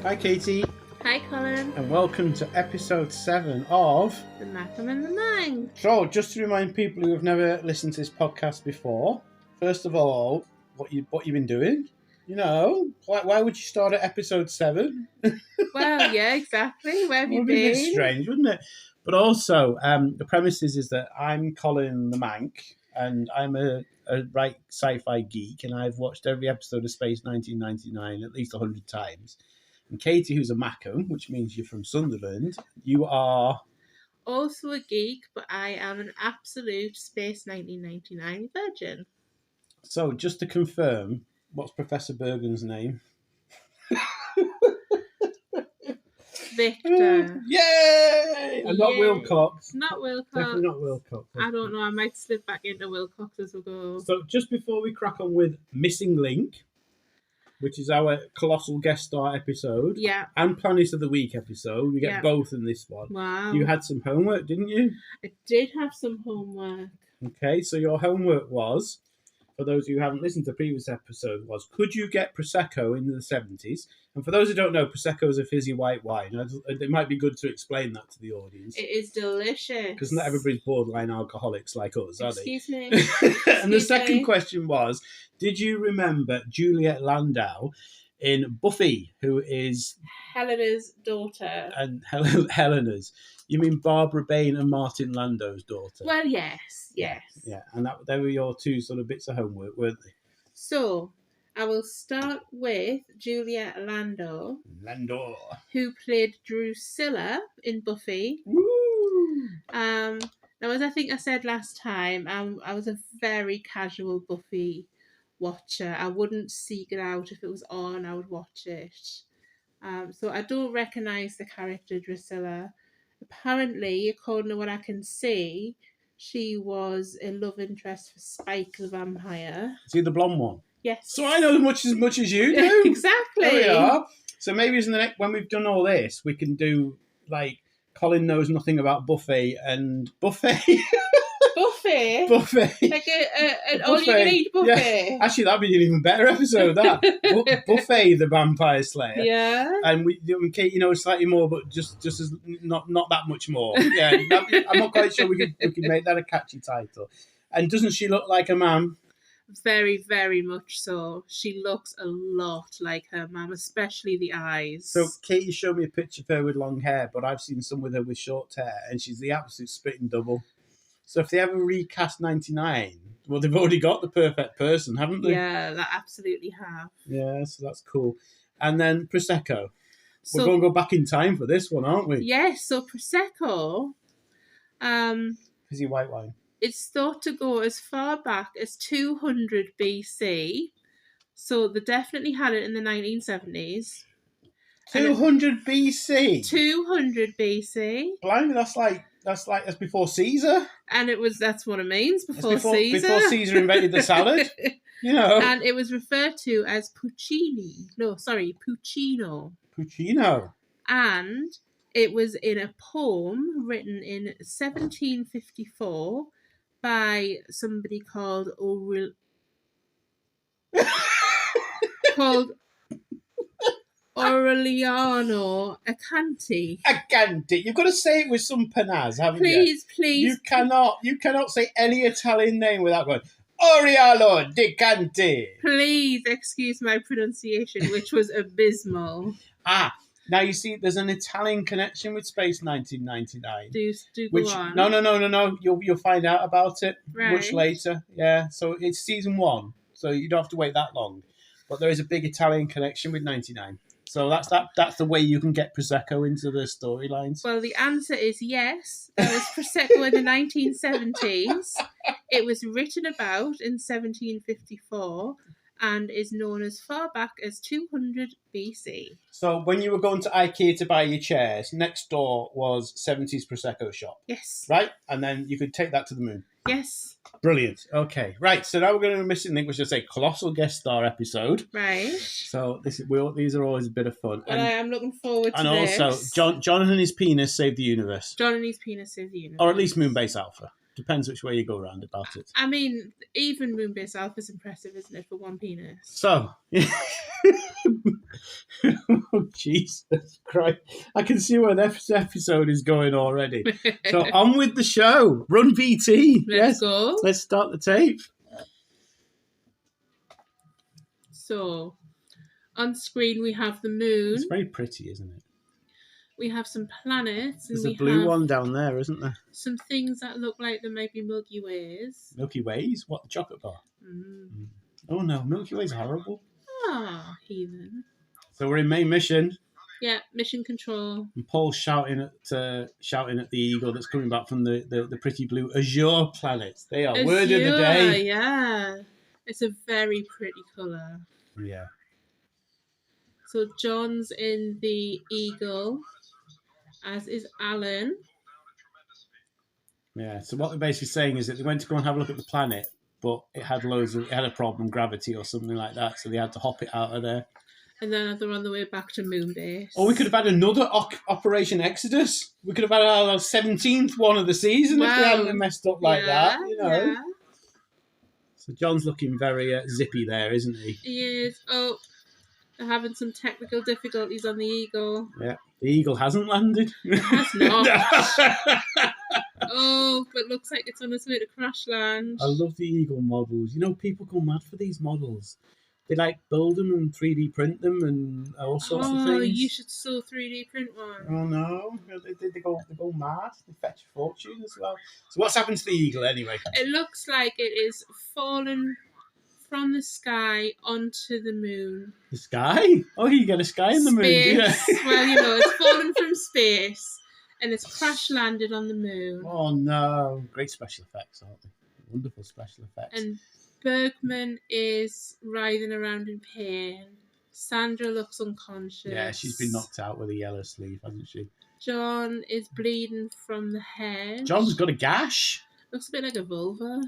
Hi Katie, Hi Colin. and welcome to episode 7 of The Mackem and the Manc. So, just to remind people who have never listened to this podcast before, first of all, what you've been doing. You know, why would you start at episode 7? Well, yeah, exactly. Where have It you would be a bit been? strange, wouldn't it? But also, the premise is that I'm Colin the Manc, and I'm a right sci-fi geek, and I've watched every episode of Space 1999 at least 100 times. And Katie, who's a Mackem, which means you're from Sunderland, you are... Also a geek, but I am an absolute Space 1999 virgin. So, just to confirm, what's Professor Bergen's name? Victor. Yay! And not Yay. Wilcox. Not Wilcox. Definitely not Wilcox. I don't know. I might slip back into Wilcox as we go. So, just before we crack on with Missing Link, which is our colossal guest star episode, Yeah. and Planet of the Week episode, we get Yeah. both in this one. Wow. You had some homework, didn't you? I did have some homework. Okay, so your homework was, for those who haven't listened to the previous episode, was could you get Prosecco in the 70s? And for those who don't know, Prosecco is a fizzy white wine. It might be good to explain that to the audience. It is delicious. Because not everybody's borderline alcoholics like us, are they? Excuse me. And the second me. question was, did you remember Juliet Landau in Buffy, who is... Helena's daughter. And Helena's. You mean Barbara Bain and Martin Landau's daughter? Well, yes. Yeah, and they were your two sort of bits of homework, weren't they? So, I will start with Juliet Landau, Landau. who played Drusilla in Buffy. Woo! Now, as I think I said last time, I was a very casual Buffy watcher. I wouldn't seek it out. If it was on, I would watch it. So I don't recognise the character Drusilla. Apparently, according to what I can see, she was a love interest for Spike the vampire. Is he the blonde one? Yes. So I know as much as you do. Exactly. There we are. So maybe when we've done all this, we can do like Colin knows nothing about Buffy and Buffet. Buffy? Buffet. Like an all-you-can-eat buffet? Yeah. Actually, that'd be an even better episode, that. Buffet the Vampire Slayer. Yeah. And Katie knows slightly more, but just as not that much more. Yeah, I'm not quite sure we can make that a catchy title. And doesn't she look like a man? Very, very much so. She looks a lot like her mum, especially the eyes. So Katie showed me a picture of her with long hair, but I've seen some with her with short hair, and she's the absolute spitting double. So if they ever recast 99, well, they've already got the perfect person, haven't they? Yeah, they absolutely have. Yeah, so that's cool. And then Prosecco. We're going to go back in time for this one, aren't we? Yes, so Prosecco... Fizzy white wine. It's thought to go as far back as 200 BC. So they definitely had it in the 1970s. 200 BC? 200 BC. Blimey, that's before Caesar. And that's what it means, before Caesar. Before Caesar invented the salad. You know. And it was referred to as Puccino. Puccino. And it was in a poem written in 1754 by somebody called Aureliano Acanti. Acanti. You've got to say it with some panache, haven't you? Please. You cannot say any Italian name without going, Aureliano di Canti. Please excuse my pronunciation, which was abysmal. Now you see, there's an Italian connection with Space 1999. Do go on. No. You'll find out about it right. much later. Yeah, so it's season 1, so you don't have to wait that long. But there is a big Italian connection with 99. So that's the way you can get Prosecco into the storylines. Well, the answer is yes. There was Prosecco in the 1970s. It was written about in 1754. And is known as far back as 200 BC. So when you were going to IKEA to buy your chairs, next door was 70s Prosecco shop. Yes. Right? And then you could take that to the moon. Yes. Brilliant. Okay. Right. So now we're going to Missing Link, which is a colossal guest star episode. Right. So these are always a bit of fun. Well, I am looking forward to this. And also, John and his penis saved the universe. John and his penis saved the universe. Or at least Moonbase Alpha. Depends which way you go around about it. I mean, even Moonbase Alpha is impressive, isn't it, for one penis? So, Oh, Jesus Christ. I can see where this episode is going already. So on with the show. Run BT. Let's go. Let's start the tape. So, on screen we have the moon. It's very pretty, isn't it? We have some planets. There's and a blue one down there, isn't there? Some things that look like they might be Milky Ways. Milky Ways? What, the chocolate bar? Oh no, Milky Way's horrible. Ah, heathen. So we're in main mission. Yeah, mission control. And Paul's shouting at the eagle that's coming back from the pretty blue azure planets. They are word of the day. Yeah, it's a very pretty colour. Yeah. So John's in the eagle, as is Alan. Yeah. So what they're basically saying is that they went to go and have a look at the planet, but it had a problem, gravity or something like that, so they had to hop it out of there. And then they're on the way back to moon base. Or we could have had another Operation Exodus. We could have had our 17th one of the season if they hadn't messed up like that, you know. Yeah. So John's looking very zippy there, isn't he? He is. Oh, they're having some technical difficulties on the eagle. Yeah, the eagle hasn't landed. It has not. Oh, but looks like it's on its way to crash land. I love the eagle models. You know, people go mad for these models. They like build them and 3D print them and all sorts of things. Oh, you should so 3D print one. Oh no, they go mad. They fetch a fortune as well. So what's happened to the eagle anyway? It looks like it is fallen from the sky onto the moon. The sky? Oh, you get a sky in the moon, do you? Well, you know, it's fallen from space and it's crash landed on the moon. Oh no, great special effects, aren't they? Wonderful special effects. And Bergman is writhing around in pain. Sandra looks unconscious. Yeah, she's been knocked out with a yellow sleeve, hasn't she? John is bleeding from the head. John's got a gash. Looks a bit like a vulva.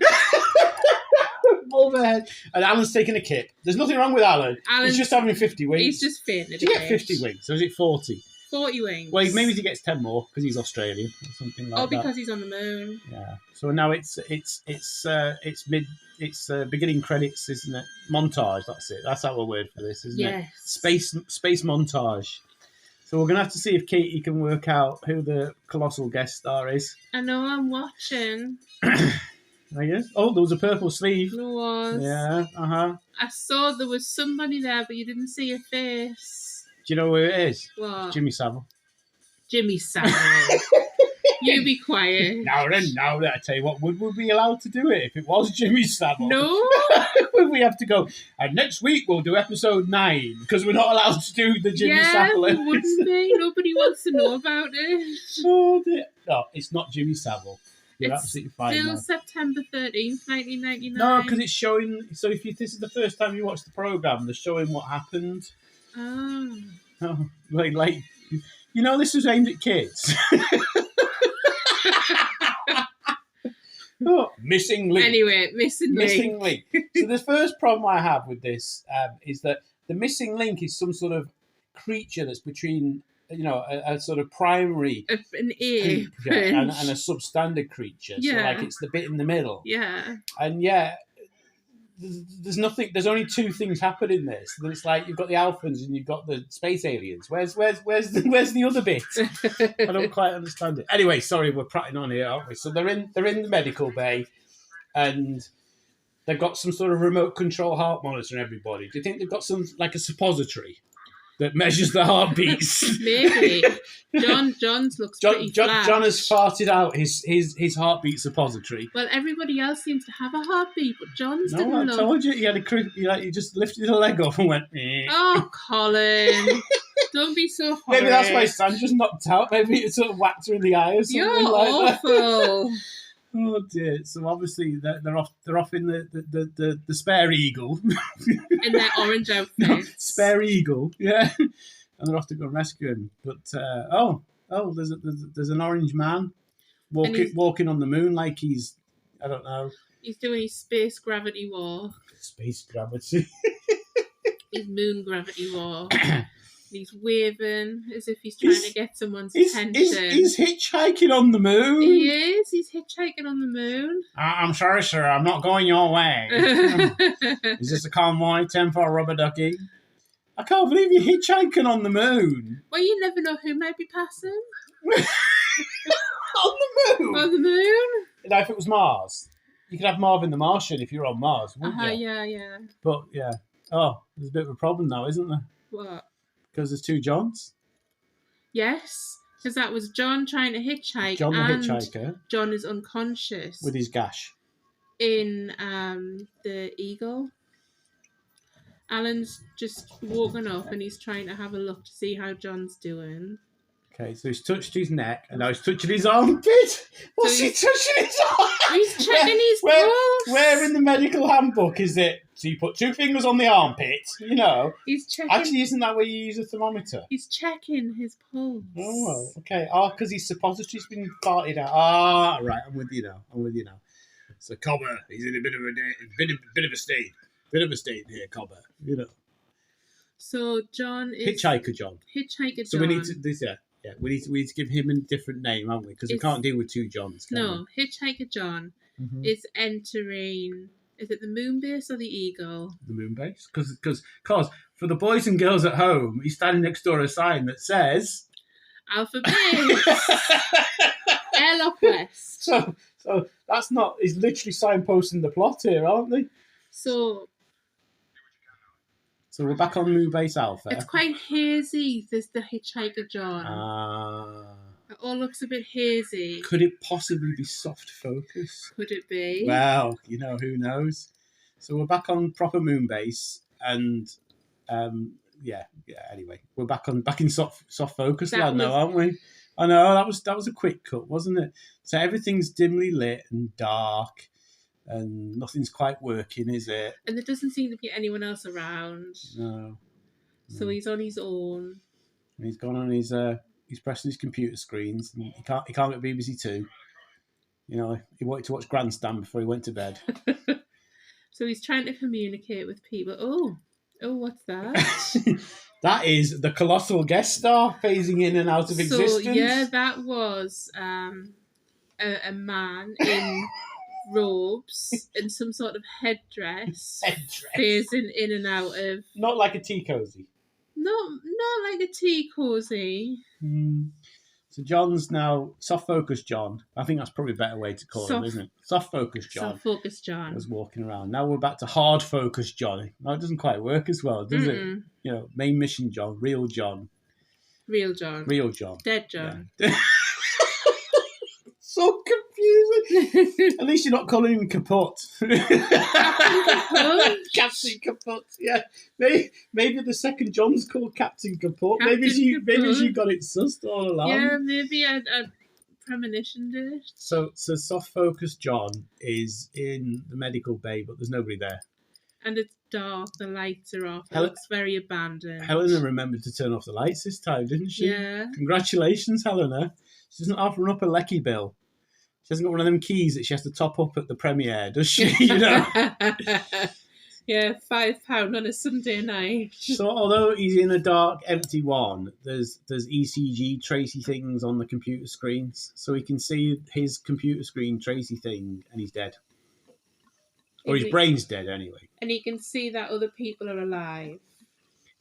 Vulva head. And Alan's taking a kick. There's nothing wrong with Alan. He's just having 50 wings. He's just fainted. Did he get 50 wings? Or is it 40? 40 wings. Well, maybe he gets 10 more because he's Australian or something like that. Oh, because he's on the moon. Yeah. So now it's beginning credits, isn't it? Montage. That's it. That's our word for this, isn't it? Space montage. So we're gonna have to see if Katie can work out who the colossal guest star is. I know. I'm watching. I guess. Oh, there was a purple sleeve. There was. Yeah. I saw there was somebody there, but you didn't see a face. Do you know who it is? What? Jimmy Savile. Jimmy Savile. You be quiet. Now then, I tell you what, would we be allowed to do it if it was Jimmy Savile? No. Would we have to go, and next week we'll do episode 9 because we're not allowed to do the Jimmy Savile episode. Wouldn't be. Nobody wants to know about it. Oh, dear. No, it's not Jimmy Savile. You're absolutely fine still now. September 13th, 1999. No, because it's showing. So if this is the first time you watch the programme, they're showing what happened. Oh. Oh, like you know, this was aimed at kids. Oh, missing link. Anyway, missing link. So the first problem I have with this is that the missing link is some sort of creature that's between, you know, a sort of primary an ape and a substandard creature. Yeah. So like it's the bit in the middle. Yeah. And yeah, there's nothing. There's only 2 things happen in this. It's like you've got the Alphans and you've got the space aliens. Where's the other bit? I don't quite understand it. Anyway, sorry, we're prattling on here, aren't we? So they're in the medical bay, and they've got some sort of remote control heart monitor on everybody. Do you think they've got some like a suppository that measures the heartbeats? Maybe. John's looks pretty flat. John has farted out his heartbeat suppository. Well, everybody else seems to have a heartbeat, but John's didn't. No, I told you. He just lifted a leg off and went. Oh, Colin. Don't be so horrid. Maybe that's why Sandra's knocked out. Maybe it sort of whacked her in the eye or something. You're like awful. That. Oh dear! So obviously they're off in the spare eagle. In their orange outfits. No, spare eagle, yeah. And they're off to go rescue him. But there's an orange man walking on the moon like he's, I don't know. He's doing his space gravity walk. Space gravity. His moon gravity walk. He's waving as if he's trying to get someone's attention. He's hitchhiking on the moon. He is. He's hitchhiking on the moon. I'm sorry, sir. I'm not going your way. Is this a convoy? 10 for a rubber ducky. I can't believe you're hitchhiking on the moon. Well, you never know who might be passing. On the moon? On the moon? Now, if it was Mars, you could have Marvin the Martian if you're on Mars, wouldn't you? Yeah. But, yeah. Oh, there's a bit of a problem now, isn't there? What? Because there's 2 Johns. Yes, because that was John trying to hitchhike. John the and hitchhiker. John is unconscious. With his gash. In the Eagle. Alan's just woken up and he's trying to have a look to see how John's doing. Okay, so he's touched his neck and now he's touching his armpit. What's he touching his arm? He's checking his pulse. Where in the medical handbook is it? So you put 2 fingers on the armpit, you know. He's checking. Actually, isn't that where you use a thermometer? He's checking his pulse. Oh, okay. Because his suppository's been farted out. Right, I'm with you now. So Cobber, he's in a bit of a state. Bit of a state here, Cobber. You know. So John is Hitchhiker John. So we need to we need to give him a different name, haven't we? Because we can't deal with 2 Johns. No, Hitchhiker John is entering. Is it the moon base or the Eagle? The moon base, because for the boys and girls at home, he's standing next door to a sign that says Alpha Base. L up west. So that's not. He's literally signposting the plot here, aren't they? So we're back on Moon Base Alpha. It's quite hazy. There's the Hitchhiker John. It all looks a bit hazy. Could it possibly be soft focus? Could it be? Well, who knows. So we're back on proper Moon Base, and anyway, we're back in soft focus land now, aren't we? I know that was a quick cut, wasn't it? So everything's dimly lit and dark. And nothing's quite working, is it? And there doesn't seem to be anyone else around. No. So he's on his own. And he's gone on his he's pressing his computer screens. And he can't get BBC Two. He wanted to watch Grandstand before he went to bed. So he's trying to communicate with people. Oh, what's that? That is the colossal guest star phasing in and out of existence. So yeah, that was a man in robes and some sort of headdress phasing in and out of. Not like a tea cozy. Not like a tea cozy. So John's now soft focus John. I think that's probably a better way to call him, isn't it? Soft focus John. Soft focus John was walking around. Now we're back to hard focus John. Now it doesn't quite work as well, does it? Main mission John, real John. Real John. Real John. Dead John. Yeah. So confusing. At least you're not calling him Kaput. Captain Kaput. Yeah. Maybe the second John's called Captain Kaput. Maybe she got it sussed all along. Yeah, maybe I premonitioned it. So soft focus John is in the medical bay, but there's nobody there. And it's dark. The lights are off. It looks very abandoned. Helena remembered to turn off the lights this time, didn't she? Yeah. Congratulations, Helena. She doesn't have to run up a lecky bill. She hasn't got one of them keys that she has to top up at the premiere, does she? Yeah, £5 on a Sunday night. So although he's in a dark, empty one, there's ECG tracy things on the computer screens. So he can see his computer screen tracy thing and he's dead. Or his brain's dead anyway. And he can see that other people are alive.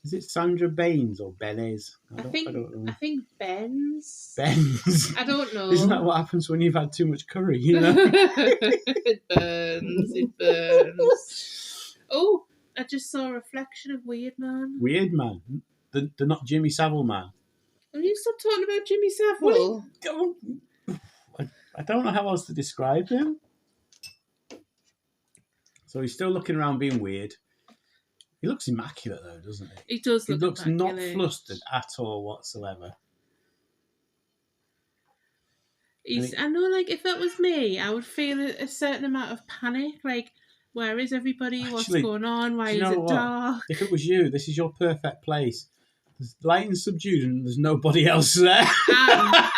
Is it Sandra Baines or Benez? I don't know. I think Benz. Benz. I don't know. Isn't that what happens when you've had too much curry, It burns. Oh, I just saw a reflection of Weird Man. Weird Man? The not Jimmy Savile Man? Will you stop talking about Jimmy Savile? I don't know how else to describe him. So he's still looking around being weird. He looks immaculate, though, doesn't he? He does look looks immaculate. Not flustered at all whatsoever. I know, like, if that was me, I would feel a certain amount of panic. Like, where is everybody? What's going on? Why is it dark? If it was you, this is your perfect place. There's light and subdued and there's nobody else there.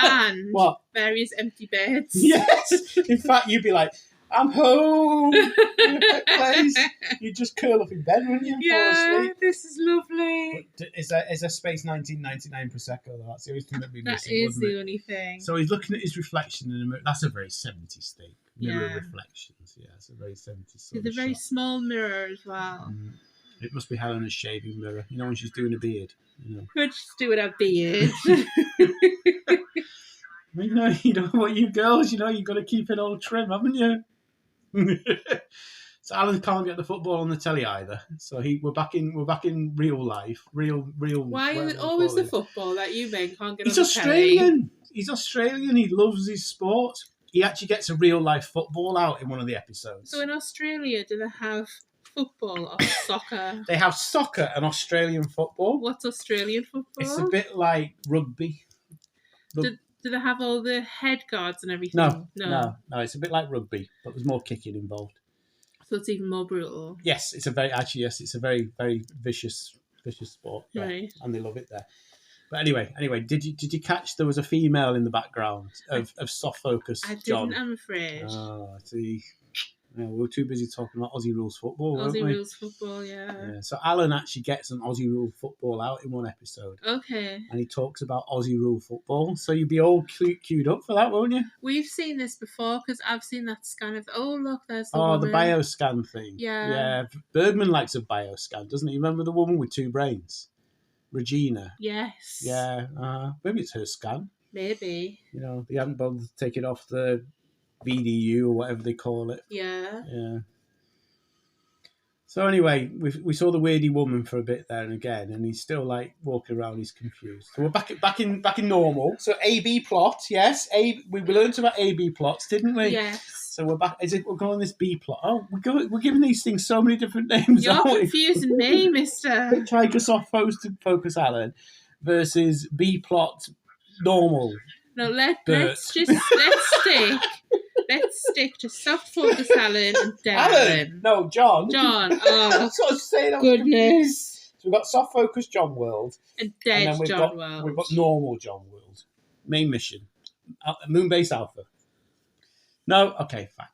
And what? Various empty beds. Yes. In fact, you'd be like, I'm home. Place. You'd just curl up in bed, wouldn't you? Yeah, fall asleep. This is lovely. But is a Space 1999 prosecco though? That's the only thing that'd be missing. That is the only thing. So he's looking at his reflection in a mirror. That's a very 70s thing. Mirror Yeah. reflections. Yeah, it's a very 70s. It's a very small mirror as well. It must be Helena's shaving mirror. You know, when she's doing a beard. You know. Could just do it a beard. You know what, you girls, you've got to keep it all trim, haven't you? So Alan can't get the football on the telly either. So we're back in real life, real. Why is it always the football that you men can't get He's on the Australian. telly? He's Australian. He loves his sport. He actually gets a real life football out in one of the episodes. So in Australia, do they have football or soccer? They have soccer and Australian football. What's Australian football? It's a bit like rugby. Do they have all the head guards and everything? No. It's a bit like rugby, but there's more kicking involved. So it's even more brutal. Yes, it's a very very vicious sport. Yeah, right. And they love it there. But anyway, did you catch there was a female in the background of soft focus? I didn't, John? I'm afraid. Oh, see. Yeah, we were too busy talking about Aussie rules football, weren't we? Aussie rules football, yeah. So Alan actually gets an Aussie rule football out in one episode. Okay. And he talks about Aussie rule football. So you'd be all queued up for that, won't you? We've seen this before because I've seen that scan of, look, there's the woman. The bioscan thing. Yeah. Yeah, Bergman likes a bioscan, doesn't he? Remember the woman with two brains? Regina. Yes. Yeah, maybe it's her scan. Maybe. They hadn't bothered to take it off the BDU or whatever they call it. Yeah. Yeah. So anyway, we saw the weirdy woman for a bit there and again, and he's still like walking around. He's confused. So we're back in normal. So A/B plot, yes. We learned about A/B plots, didn't we? Yes. So we're back. We're going this B plot? Oh, we're giving these things so many different names. You're confusing me, Mister. Hitchhiker soft focus Alan versus B plot normal. No, let's stick to soft focus Alan and Darren. No, John. Oh, that's what I'm saying. Goodness. So we've got soft focus John World. And dead John World. We've got normal John World. Main mission. Moonbase Alpha. No? Okay, fine.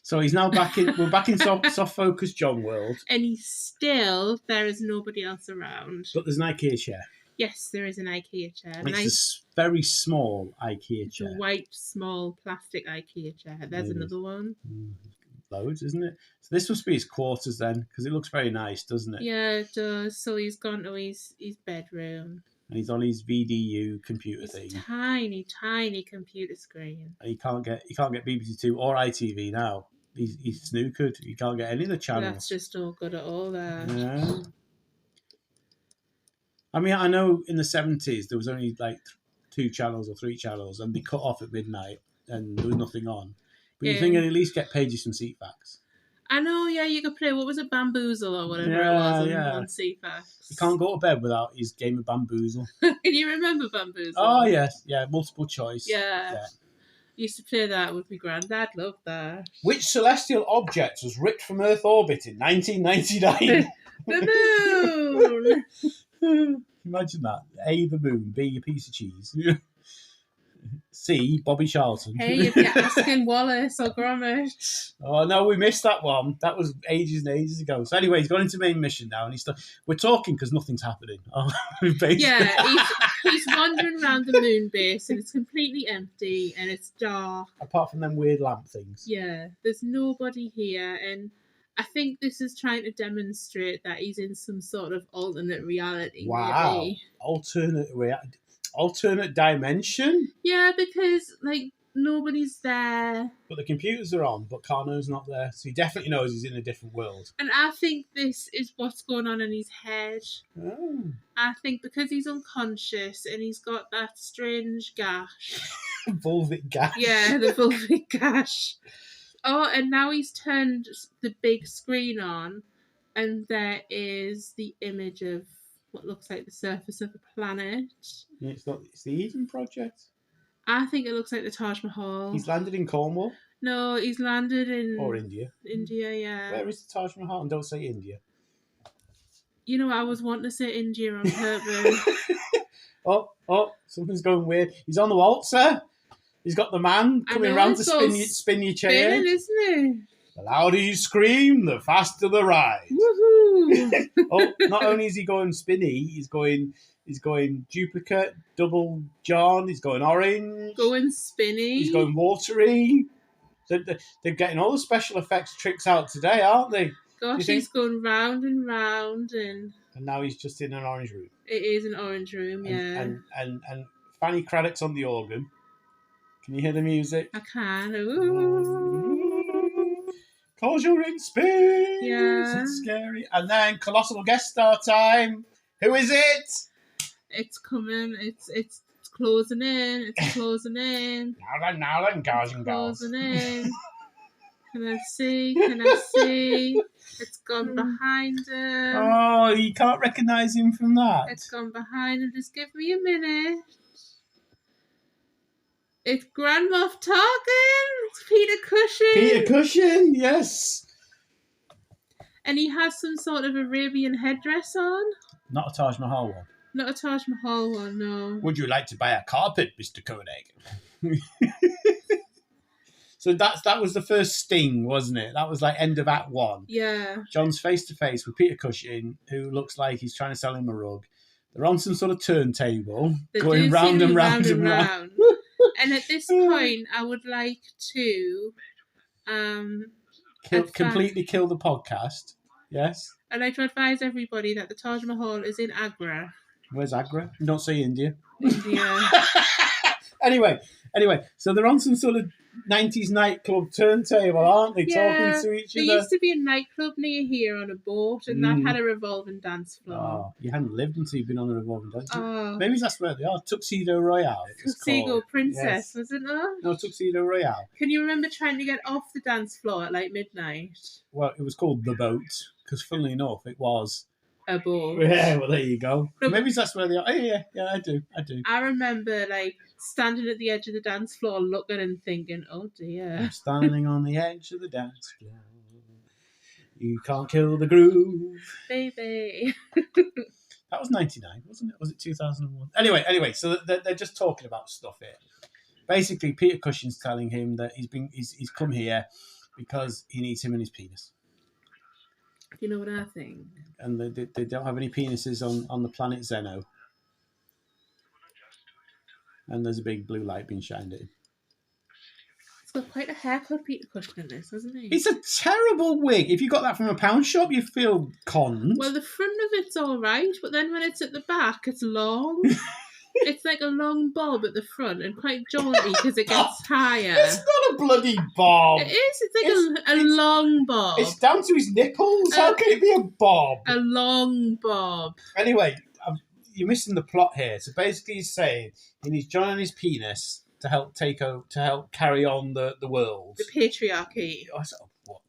So he's now we're back in soft focus John World. And there is nobody else around. But there's an IKEA chair. Yes, there is an IKEA chair. It's a very small IKEA chair. It's a white, small, plastic IKEA chair. There's another one. Loads, isn't it? So this must be his quarters then, because it looks very nice, doesn't it? Yeah, it does. So he's gone to his bedroom. And he's on his VDU computer thing. Tiny, tiny computer screen. And he can't get BBC Two or ITV now. He's snookered. He can't get any of the channels. That's just all good at all there. Yeah. I mean, I know in the 70s there was only like 2 channels or 3 channels, and they cut off at midnight, and there was nothing on. But you think I'd at least get pages from ceefax. I know, yeah, you could play, what was it, Bamboozle or whatever it was on ceefax. You can't go to bed without his game of Bamboozle. Can you remember Bamboozle? Oh, yes, yeah, multiple choice. Yeah. Used to play that with my granddad, loved that. Which celestial object was ripped from Earth orbit in 1999? The moon! Imagine that. A, the moon. B, a piece of cheese. C, Bobby Charlton. Hey, if you're asking Wallace or Gromit. Oh, no, we missed that one. That was ages and ages ago. So anyway, he's gone into main mission now, and we're talking because nothing's happening. Yeah, he's wandering around the moon base, and it's completely empty, and it's dark. Apart from them weird lamp things. Yeah, there's nobody here, and I think this is trying to demonstrate that he's in some sort of alternate reality. Wow. Maybe. Alternate dimension? Yeah, because, nobody's there. But the computers are on, but Carno's not there. So he definitely knows he's in a different world. And I think this is what's going on in his head. Oh. I think because he's unconscious and he's got that strange gash. Vulvic gash. Yeah, the vulvic gash. Oh, and now he's turned the big screen on, and there is the image of what looks like the surface of a planet. Yeah, it's the Eden Project. I think it looks like the Taj Mahal. He's landed in Cornwall. No, he's landed in... Or India. India, yeah. Where is the Taj Mahal? And don't say India. You know, I was wanting to say India on purpose. Oh, something's going weird. He's on the waltzer. He's got the man coming around to spin your chair. Spinning, isn't he? The louder you scream, the faster the ride. Woohoo! Not only is he going spinny, he's going duplicate, double John. He's going orange. Going spinny. He's going watery. They're getting all the special effects tricks out today, aren't they? gosh, he's going round and round, and now he's just in an orange room. it is an orange room, yeah. And Fanny Craddock's on the organ. Can you hear the music? I can. Ooh. Cause you're in space. Yeah. It's scary. And then colossal guest star time. Who is it? It's coming. It's closing in. It's closing in. Now then, guys and girls. Closing in. Can I see? Can I see? It's gone behind him. Oh, you can't recognise him from that. It's gone behind him. Just give me a minute. It's Grand Moff Tarkin. It's Peter Cushing. Peter Cushing, yes. And he has some sort of Arabian headdress on. Not a Taj Mahal one. Not a Taj Mahal one, no. Would you like to buy a carpet, Mr. Koenig? So that was the first sting, wasn't it? That was like end of Act 1. Yeah. John's face to face with Peter Cushing, who looks like he's trying to sell him a rug. They're on some sort of turntable, going round and round and round. And at this point, I would like to completely kill the podcast. Yes. I'd like to advise everybody that the Taj Mahal is in Agra. Where's Agra? You don't say India. India. Anyway, so they're on some sort of 90s nightclub turntable, aren't they? Yeah, talking to each there other. used to be a nightclub near here on a boat, and that had a revolving dance floor. Oh, you hadn't lived until you'd been on a revolving dance. Oh. Maybe that's where they are. Tuxedo Royale. Tuxedo Princess, yes. wasn't there? No, Tuxedo Royale. Can you remember trying to get off the dance floor at like midnight? Well, it was called The Boat, because funnily enough, it was a boat. Yeah, well, there you go. Maybe that's where they are. Oh, yeah, I do. I remember, like, standing at the edge of the dance floor looking and thinking, oh, dear. I'm standing on the edge of the dance floor. You can't kill the groove. Baby. That was 99, wasn't it? Was it 2001? Anyway, so they're just talking about stuff here. Basically, Peter Cushing's telling him that he's come here because he needs him and his penis. You know what I think? And they don't have any penises on the planet Zeno. And there's a big blue light being shined at him. He's got quite a haircut, Peter Cushing, in this, hasn't he? It's a terrible wig. If you got that from a pound shop, you feel conned. Well, the front of it's all right, but then when it's at the back, it's long. It's like a long bob at the front and quite jaunty because it gets higher. It's not a bloody bob. It is. It's like a long bob. It's down to his nipples. How can it be a bob? A long bob. Anyway, you're missing the plot here. So basically he's saying he needs John and his penis to help carry on the world. The patriarchy. What?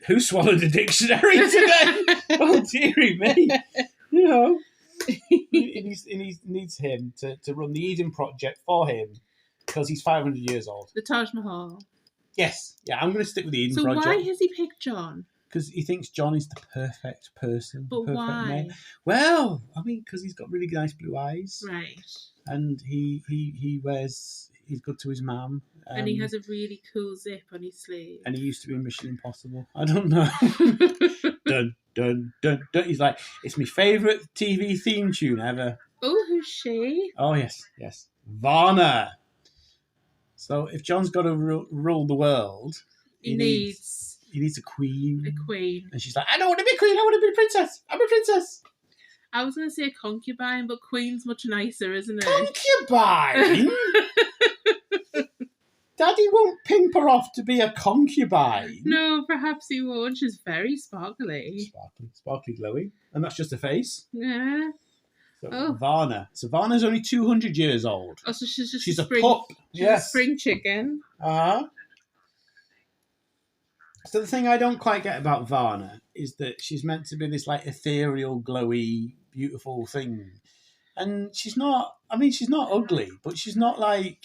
Who swallowed a dictionary today? Oh, dearie me. You know. He needs him to run the Eden Project for him because he's 500 years old. The Taj Mahal. Yes. Yeah, I'm going to stick with the Eden Project. So why has he picked John? Because he thinks John is the perfect person. But perfect why? Man. Well, I mean, because he's got really nice blue eyes. Right. And he's good to his mum. And he has a really cool zip on his sleeve. And he used to be in Mission Impossible. I don't know. Dun, dun, dun, dun. He's like, it's my favourite TV theme tune ever. Oh, who's she? Oh, yes. Varna. So if John's got to rule the world, he needs a queen. A queen. And she's like, I don't want to be a queen, I want to be a princess. I'm a princess. I was going to say a concubine, but queen's much nicer, isn't it? Concubine? Daddy won't pimp her off to be a concubine. No, perhaps he won't. She's very sparkly. Sparkly, glowy. And that's just a face. Yeah. So Varna. So Varna's only 200 years old. Oh, so she's just a spring, pup. She's a spring chicken. Uh-huh. So the thing I don't quite get about Varna is that she's meant to be this like ethereal, glowy, beautiful thing. And she's not ugly, but she's not like...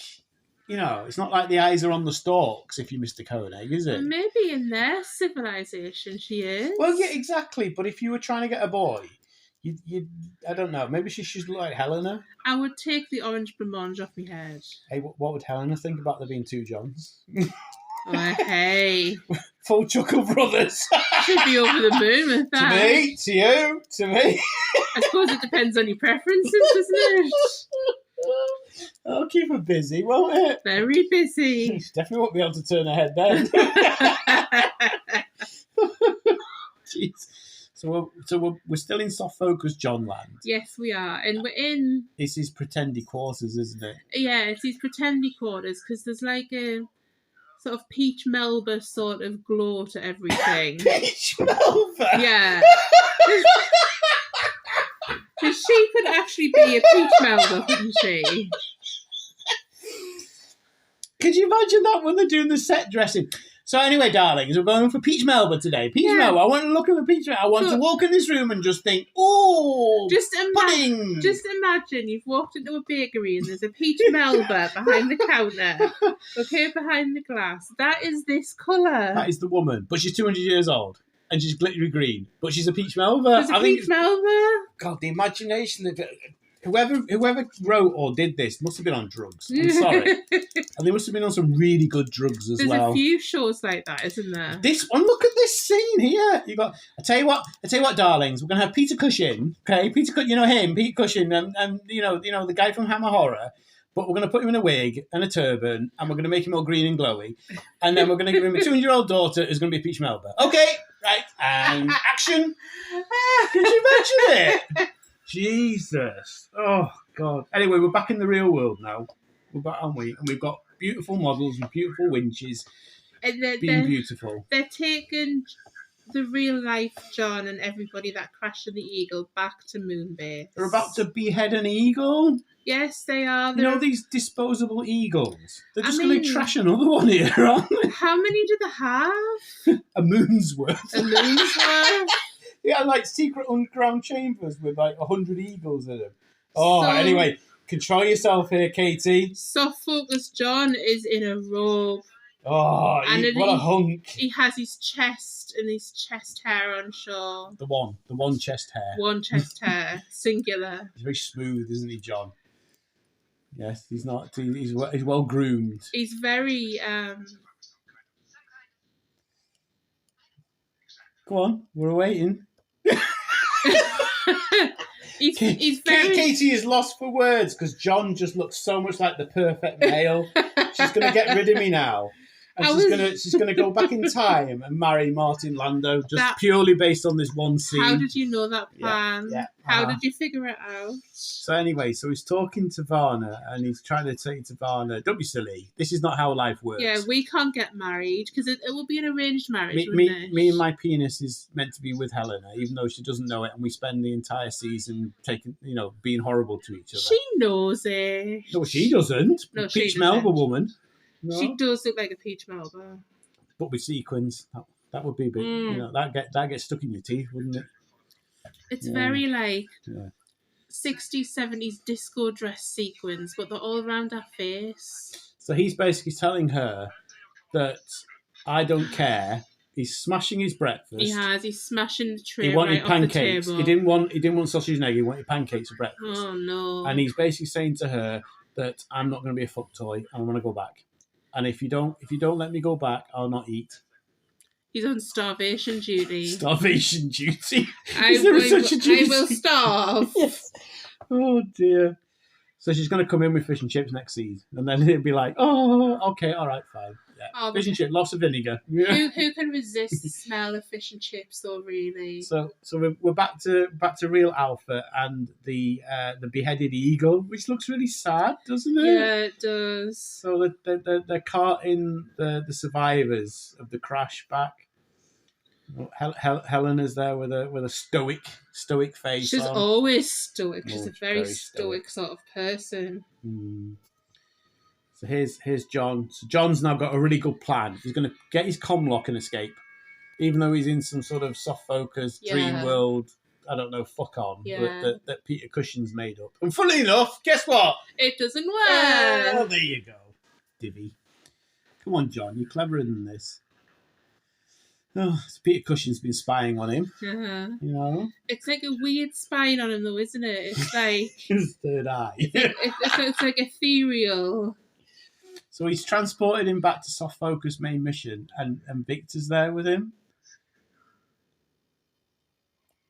You know, it's not like the eyes are on the stalks if you're Mr. Koenig, is it? Maybe in their civilization she is. Well, yeah, exactly. But if you were trying to get a boy, you I don't know, maybe she should look like Helena. I would take the orange blancmange off my head. Hey, what would Helena think about there being two Johns? Oh, hey. Full Chuckle Brothers. Should be over the moon with that. To me, to you, to me. I suppose it depends on your preferences, doesn't it? I'll keep her busy, won't it? Very busy. She definitely won't be able to turn her head then. Jeez. So we're still in soft focus John land. Yes, we are, and we're in. This is pretendy quarters, isn't it? Yeah, it's these pretendy quarters because there's like a sort of peach melba sort of glow to everything. Peach Melba. Yeah. Because she could actually be a peach melba, couldn't she? Could you imagine that when they're doing the set dressing? So anyway, darlings, we're going for Peach Melba today. Peach Melba. I want to look at the Peach Melba. I want to walk in this room and just think, oh, pudding. Just imagine you've walked into a bakery and there's a Peach Melba behind the counter. Okay, behind the glass. That is this colour. That is the woman. But she's 200 years old. And she's glittery green. But she's a Peach Melba. She's a Peach Melba. God, the imagination of it. Whoever wrote or did this must have been on drugs. I'm sorry. And they must have been on some really good drugs as well. There's a few shows like that, isn't there? This one, look at this scene here. You got. I tell you what, darlings. We're gonna have Peter Cushing. Okay, you know him, Peter Cushing, and you know the guy from Hammer Horror. But we're gonna put him in a wig and a turban, and we're gonna make him all green and glowy, and then we're gonna give him a 200-year-old daughter who's gonna be Peach Melba. Okay, right, and action. Could you imagine it? Jesus. Oh, God. Anyway, we're back in the real world now. We're back, aren't we? And we've got beautiful models with beautiful winches. And being beautiful. They're taking the real life John and everybody that crashed in the Eagle back to Moonbase. They're about to behead an eagle. Yes, they are. You know these disposable eagles? They're just going to trash another one here, aren't they? How many do they have? A moon's worth. A moon's worth? Yeah, like secret underground chambers with like 100 eagles in them. Oh, so, anyway, control yourself here, Katie. Soft focus John is in a robe. Oh, what a hunk. He has his chest and his chest hair on show. The one chest hair. One chest hair, singular. He's very smooth, isn't he, John? Yes, he's not. He's well groomed. He's very. Go on, we're waiting. he's very... Katie is lost for words because John just looks so much like the perfect male. She's going to get rid of me now. And she's gonna go back in time and marry Martin Landau purely based on this one scene. How did you know that plan? Yeah. How did you figure it out? So anyway, he's talking to Varna and he's trying to say to Varna, "Don't be silly. This is not how life works. Yeah, we can't get married because it will be an arranged marriage. Me and my penis is meant to be with Helena, even though she doesn't know it, and we spend the entire season being horrible to each other. She knows it. No, she doesn't. No, Peach Melba woman. No. She does look like a Peach Melba. But with sequins, that would be big. That gets stuck in your teeth, wouldn't it? It's very like 60s, 70s disco dress sequins, but they're all around her face. So he's basically telling her that I don't care. He's smashing his breakfast. He has. He's smashing the tray. He wanted pancakes. Off the table. He didn't want sausage and egg. He wanted pancakes for breakfast. Oh no! And he's basically saying to her that I'm not going to be a fuck toy. And I'm going to go back. And if you don't let me go back, I'll not eat. He's on starvation duty. Starvation duty. I will starve. Yes. Oh dear. So she's going to come in with fish and chips next season, and then it'll be like, oh, okay, all right, fine. Yeah. Fish and chips, lots of vinegar. Yeah. Who can resist the smell of fish and chips, though? Really. So we're back to real Alpha and the beheaded eagle, which looks really sad, doesn't it? Yeah, it does. So they're carting the survivors of the crash back. Helena's there with a stoic face. She's on. always stoic. She's a very stoic sort of person. So here's John. So John's now got a really good plan. He's going to get his comlock and escape, even though he's in some sort of soft focus dream world. I don't know, fuck on. That Peter Cushing's made up. And funnily enough, guess what? It doesn't work. Oh, there you go, divvy. Come on, John. You're cleverer than this. Oh, so Peter Cushing's been spying on him. You know, it's like a weird spying on him, though, isn't it? It's like his third eye. It's like ethereal. So he's transported him back to soft focus main mission, and Victor's there with him.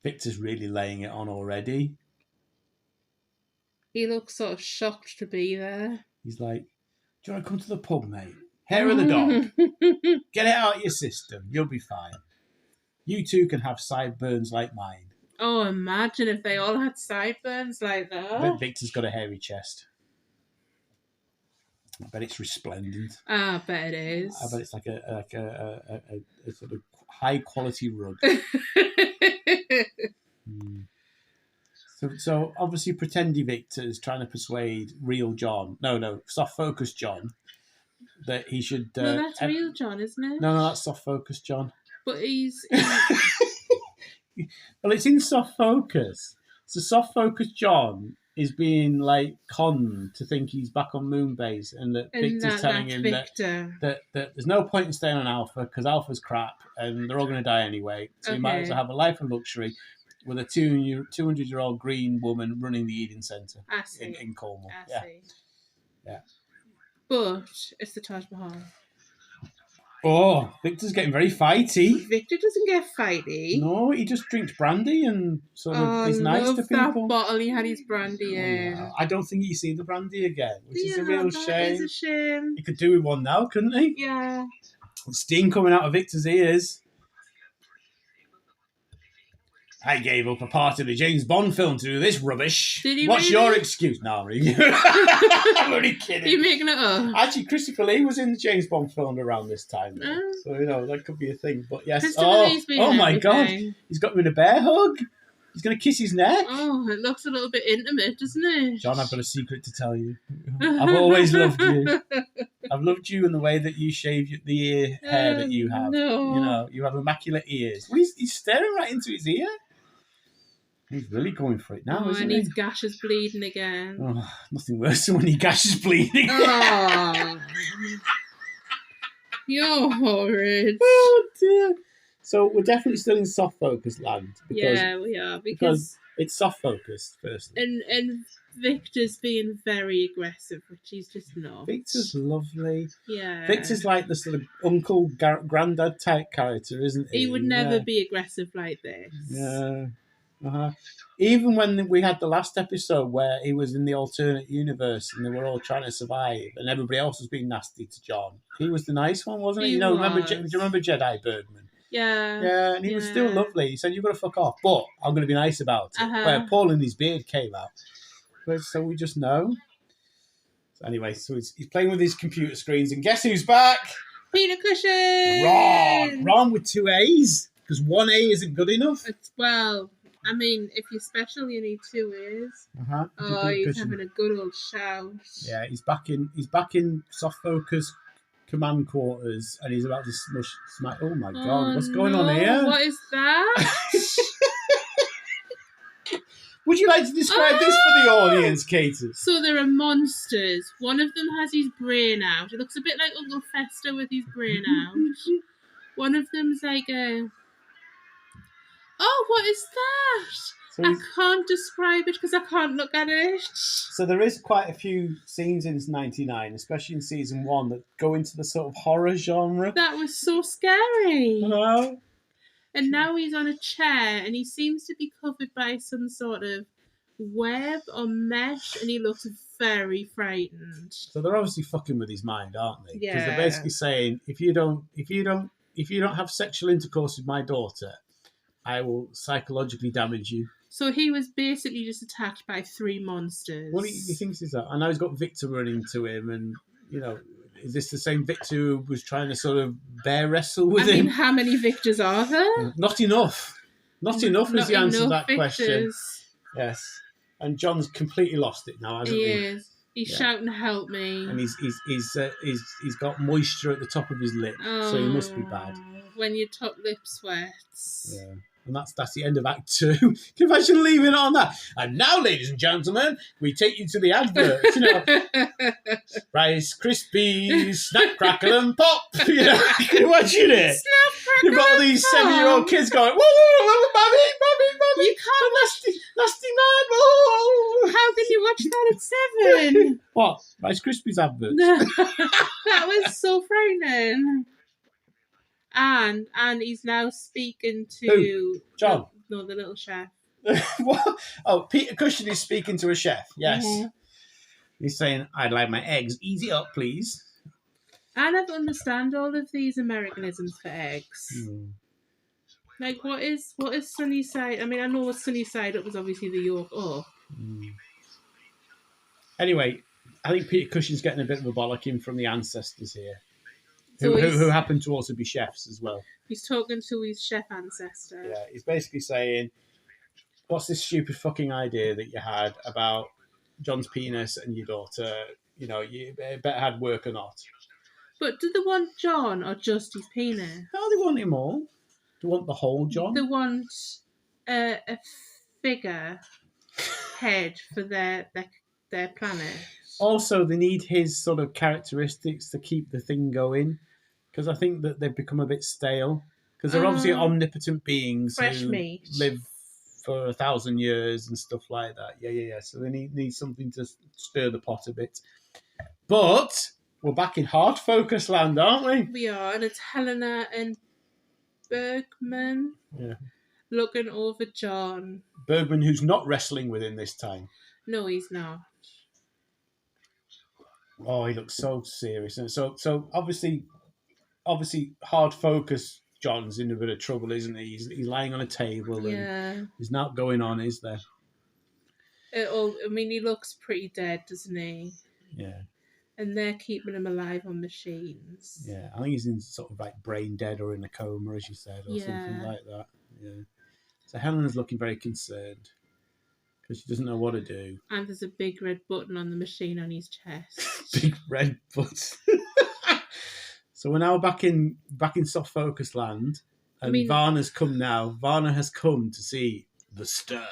Victor's really laying it on already. He looks sort of shocked to be there. He's like, "Do you want to come to the pub, mate? Hair of the dog. Get it out of your system. You'll be fine." You too can have sideburns like mine. Oh, imagine if they all had sideburns like I that. bet Victor's got a hairy chest. I bet it's resplendent. I bet it is. I bet it's like a sort of high quality rug. So obviously Pretendy Victor's trying to persuade real John. No, soft focus John. That he should. No, that's real John, isn't it? No, that's soft focus John. But he's. Well, it's in soft focus. So soft focus John is being like conned to think he's back on Moonbase, and that Victor's telling him that there's no point in staying on Alpha because Alpha's crap and they're all going to die anyway. So you might as well have a life of luxury with a 200-year-old green woman running the Eden Centre in Cornwall. I see. But it's the Taj Mahal. Oh, Victor's getting very fighty. Victor doesn't get fighty. No, he just drinks brandy and sort of is nice to people. That bottle he had his brandy in. No, I don't think you see the brandy again, which is a real shame. It is a shame. He could do with one now, couldn't he? Yeah. Steam coming out of Victor's ears. I gave up a part of the James Bond film to do this rubbish. Did you What's really? your excuse? No, I'm really I'm only kidding. You're making it up. Actually, Christopher Lee was in the James Bond film around this time. So, that could be a thing. But yes. Oh my God. He's got him in a bear hug. He's going to kiss his neck. Oh, it looks a little bit intimate, doesn't it? John, I've got a secret to tell you. I've always loved you. I've loved you in the way that you shave the ear hair that you have. No. You have immaculate ears. Well, he's staring right into his ear. He's really going for it now, isn't he? And his gash is bleeding again. Oh, nothing worse than when your gash is bleeding. Oh. You're horrid. Oh, dear. So we're definitely still in soft focus land. Yeah, we are. Because it's soft focused, firstly. And Victor's being very aggressive, which he's just not. Victor's lovely. Yeah. Victor's like the sort of uncle, granddad type character, isn't he? He would never be aggressive like this. Yeah. Even when we had the last episode where he was in the alternate universe and they were all trying to survive and everybody else was being nasty to John, he was the nice one, wasn't he? Do you remember Jedi Birdman? Yeah. Yeah, and he was still lovely. He said, "You've got to fuck off, but I'm going to be nice about it." Where Paul and his beard came out. So we just know. So anyway, so he's playing with his computer screens, and guess who's back? Peter Cushing! Ron with 2 A's, because 1 A isn't good enough. I mean, if you're special, you need 2 A's. He's having a good old shout. Yeah, he's back in soft focus command quarters, and he's about to smack. Oh my God, what's going on here? What is that? Would you like to describe this for the audience, Katie? So there are monsters. One of them has his brain out. It looks a bit like Uncle Fester with his brain out. One of them's like a... Oh, what is that? So I can't describe it because I can't look at it. So there is quite a few scenes in 99, especially in season 1, that go into the sort of horror genre. That was so scary. Hello? And now he's on a chair and he seems to be covered by some sort of web or mesh and he looks very frightened. So they're obviously fucking with his mind, aren't they? Yeah. Because they're basically saying, if you don't have sexual intercourse with my daughter, I will psychologically damage you. So he was basically just attacked by 3 monsters. What do you think is that? I know he's got Victor running to him, and is this the same Victor who was trying to sort of bear wrestle with him? I mean, how many Victors are there? Not enough. Not enough is the answer to that Victors. question. Yes, and John's completely lost it now, hasn't he? He is. He's shouting, "Help me!" And he's got moisture at the top of his lip, so he must be bad. When your top lip sweats. Yeah. And that's the end of Act 2. Can you imagine leaving it on that? And now, ladies and gentlemen, we take you to the adverts. Rice Krispies, Snap, Crackle and Pop. Can you imagine it? You've got all these 7-year-old kids going, whoa, mommy. You can't nasty man. Whoa. How can you watch that at 7? What? Rice Krispies adverts? That was so frightening. And he's now speaking to... Who? John? The little chef. What? Oh, Peter Cushing is speaking to a chef, yes. Mm-hmm. He's saying, I'd like my eggs easy up, please. I never understand all of these Americanisms for eggs. Like, what is Sunnyside? I mean, I know Sunnyside Up was obviously the York Up. Anyway, I think Peter Cushing's getting a bit of a bollocking from the ancestors here, So who happen to also be chefs as well. he's talking to his chef ancestor. Yeah, he's basically saying, what's this stupid fucking idea that you had about John's penis and your daughter? You know, you better had work or not. But do they want John or just his penis? No, they want him all. They want the whole John. They want a figure head for their planet. Also, they need his sort of characteristics to keep the thing going, because I think that they've become a bit stale. Because they're obviously omnipotent beings who live for 1,000 years and stuff like that. Yeah. So they need something to stir the pot a bit. But we're back in hard focus land, aren't we? We are, and it's Helena and Bergman looking over John. Bergman, who's not wrestling with him this time. No, he's not. Oh, he looks so serious. And so obviously hard focus John's in a bit of trouble, isn't he? He's lying on a table and there's not going on, is there? I mean, he looks pretty dead, doesn't he? Yeah. And they're keeping him alive on machines. Yeah, I think he's in sort of like brain dead or in a coma, as you said, or something like that. Yeah. So Helena's looking very concerned because she doesn't know what to do. And there's a big red button on the machine on his chest. Big red button. So we're now back in soft focus land, and Varna's come now. Varna has come to see the stirred.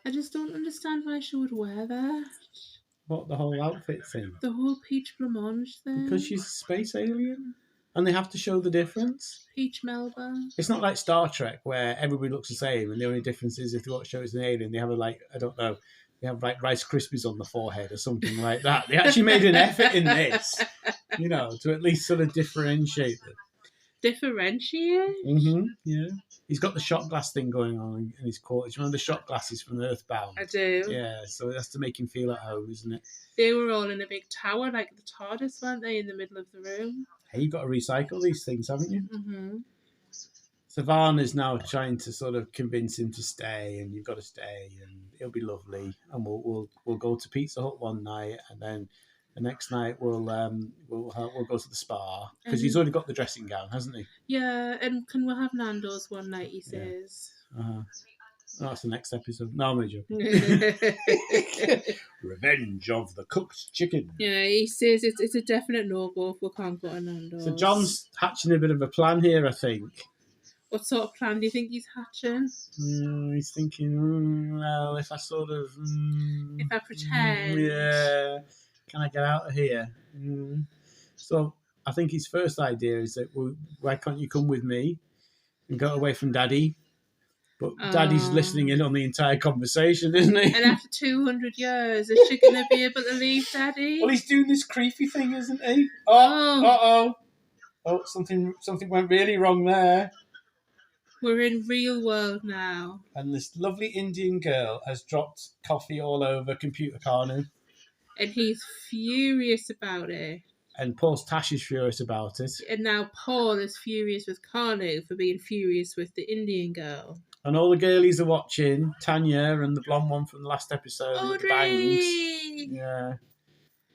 I just don't understand why she would wear that. What, the whole outfit thing? The whole peach blancmange thing. Because she's a space alien, and they have to show the difference. Peach melba. It's not like Star Trek where everybody looks the same, and the only difference is if they want to show it's an alien, they have they have like Rice Krispies on the forehead or something like that. They actually made an effort in this, to at least sort of differentiate them. Differentiate? Mm-hmm, yeah. He's got the shot glass thing going on in his court. It's one of the shot glasses from Earthbound. I do. Yeah, so it has to make him feel at home, isn't it? They were all in a big tower, like the TARDIS, weren't they, in the middle of the room? Hey, you've got to recycle these things, haven't you? Mm-hmm. Savannah is now trying to sort of convince him to stay, and you've got to stay, and it'll be lovely, and we'll go to Pizza Hut one night, and then the next night we'll go to the spa because he's already got the dressing gown, hasn't he? Yeah, and can we have Nando's one night? He says. Oh, that's the next episode. No, I'm only joking. Revenge of the cooked chicken. Yeah, he says it's a definite no-go if we can't go to Nando's. So John's hatching a bit of a plan here, I think. What sort of plan do you think he's hatching? He's thinking, well, if I sort of... if I pretend... yeah, can I get out of here? So I think his first idea is that, well, why can't you come with me and go away from Daddy? But Daddy's listening in on the entire conversation, isn't he? And after 200 years, is she going to be able to leave Daddy? Well, he's doing this creepy thing, isn't he? Oh, something went really wrong there. We're in real world now. And this lovely Indian girl has dropped coffee all over Computer Kanu. And he's furious about it. And Paul's Tash is furious about it. And now Paul is furious with Kanu for being furious with the Indian girl. And all the girlies are watching, Tanya and the blonde one from the last episode with the bangs. Yeah.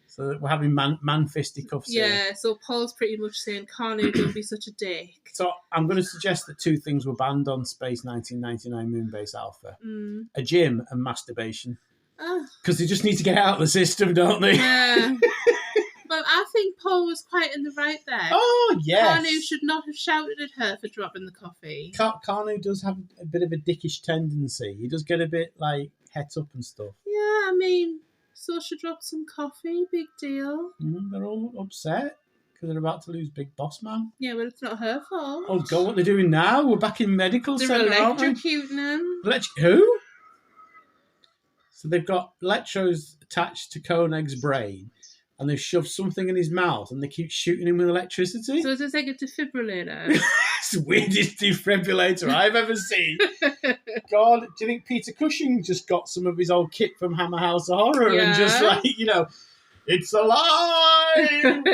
So we're having man fisticuffs here. Yeah, so Paul's pretty much saying, Kanu, don't be such a dick. So I'm going to suggest that two things were banned on Space 1999 Moonbase Alpha. A gym and masturbation. Because they just need to get out of the system, don't they? Yeah. Well, I think Paul was quite in the right there. Oh, yes. Kanu should not have shouted at her for dropping the coffee. Kanu does have a bit of a dickish tendency. He does get a bit, like, het up and stuff. Yeah, I mean, so she dropped some coffee, big deal. They're all upset because they're about to lose Big Boss Man. Yeah, well, it's not her fault. Oh, God, what they're doing now? We're back in medical centre, aren't we? They're electrocuting him. Who? So they've got electrodes attached to Koenig's brain, and they've shoved something in his mouth, and they keep shooting him with electricity. So is this like a defibrillator? It's the weirdest defibrillator I've ever seen. God, do you think Peter Cushing just got some of his old kit from Hammer House of Horror and just like, it's alive?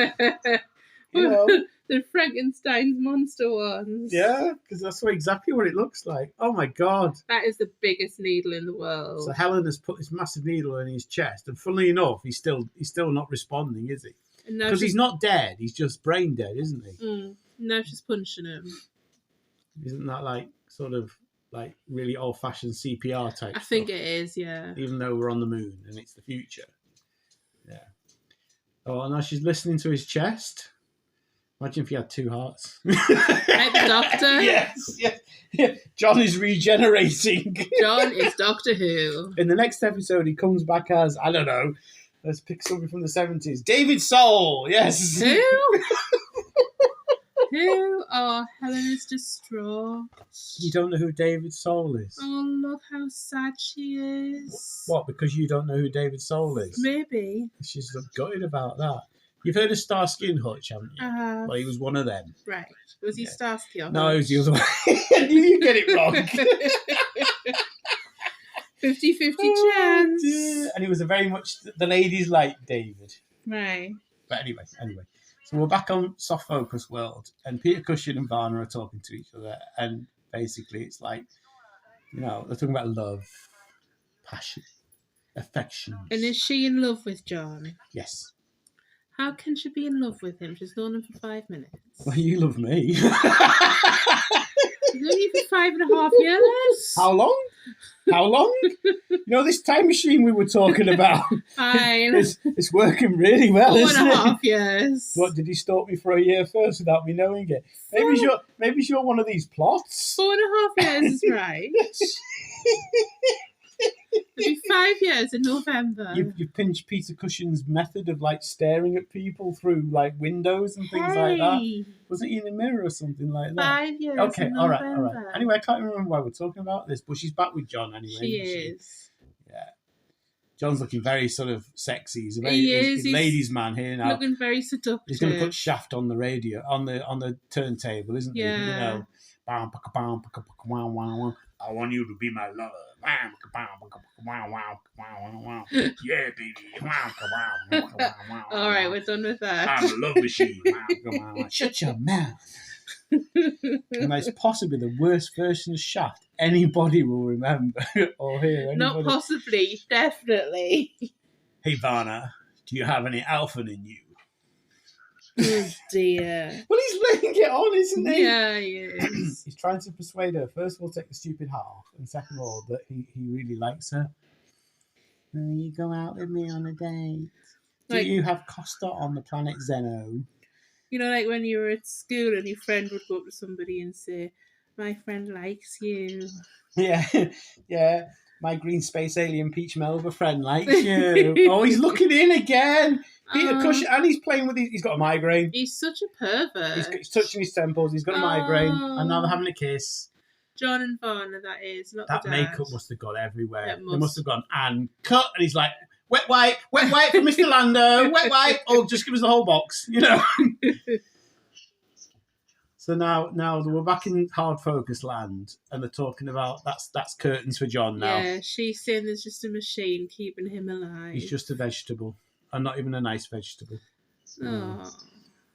The Frankenstein's monster ones. Yeah, because that's exactly what it looks like. Oh my God. That is the biggest needle in the world. So Helen has put this massive needle in his chest, and funnily enough, he's still not responding, is he? Because he's not dead. He's just brain dead, isn't he? No, she's punching him. Isn't that like sort of like really old-fashioned CPR type I stuff? think it is, yeah. Even though we're on the moon and it's the future. Yeah. Oh, and now she's listening to his chest. Imagine if he had two hearts. Like the Doctor? Yes. John is regenerating. John is Doctor Who. In the next episode, he comes back as, I don't know, let's pick something from the 70s. David Soul, yes. Who? Who? Oh, Helen is distraught. You don't know who David Soul is? Oh, look how sad she is. What, because you don't know who David Soul is? Maybe. She's gutted about that. You've heard of Starsky and Hutch, haven't you? Well, he was one of them. Right. Was he Starsky or No, it was the other one. I knew you'd get it wrong. 50-50 chance. Dear. And he was a very much the ladies like David. Right. But anyway. So we're back on Soft Focus World, and Peter Cushing and Varna are talking to each other, and basically it's like, they're talking about love, passion, affection. And is she in love with John? Yes. How can she be in love with him? She's known him for 5 minutes. Well, you love me. He's known you for 5.5 years. How long? This time machine we were talking about. Fine. It's working really well, isn't it? 4.5 years. What, did he stalk me for a year first without me knowing it? Maybe you're one of these plots. 4.5 years is right. It'll be 5 years in November. You pinched Peter Cushing's method of like staring at people through like windows and things like that. Wasn't he in a mirror or something like that? 5 years. Okay, in all right. November. Anyway, I can't remember why we're talking about this, but she's back with John anyway. She is. Yeah. John's looking very sort of sexy. He's a He is. ladies' man here now. Looking very seductive. He's going to put Shaft on the radio, on the turntable, isn't he? Yeah. I want you to be my lover. Yeah, baby. All right, we're done with that. I'm a love machine. Shut your mouth. And that's possibly the worst version of Shaft anybody will remember or hear. Anybody. Not possibly, definitely. Hey, Varna, do you have any alpha in you? Oh dear. Well, he's laying it on, isn't he? Yeah, he is. He's trying to persuade her, first of all, take the stupid half, and second of all, that he really likes her. Will you go out with me on a date? Do you have Costa on the planet Zeno? You know, like when you were at school and your friend would go up to somebody and say, my friend likes you. Yeah. My green space alien Peach Melba friend likes you. Oh, he's looking in again. Peter Cushing, and he's playing with he's got a migraine. He's such a pervert. He's touching his temples, he's got a migraine, and now they're having a kiss. John and Varna, that is, not that the dad. makeup must have gone everywhere. It They must have gone, and cut, and he's like, wet wipe for Mr. Lando, wet wipe. Oh, just give us the whole box, So now we're back in hard focus land, and they're talking about that's curtains for John now. Yeah, she's saying there's just a machine keeping him alive. He's just a vegetable, and not even a nice vegetable. Oh.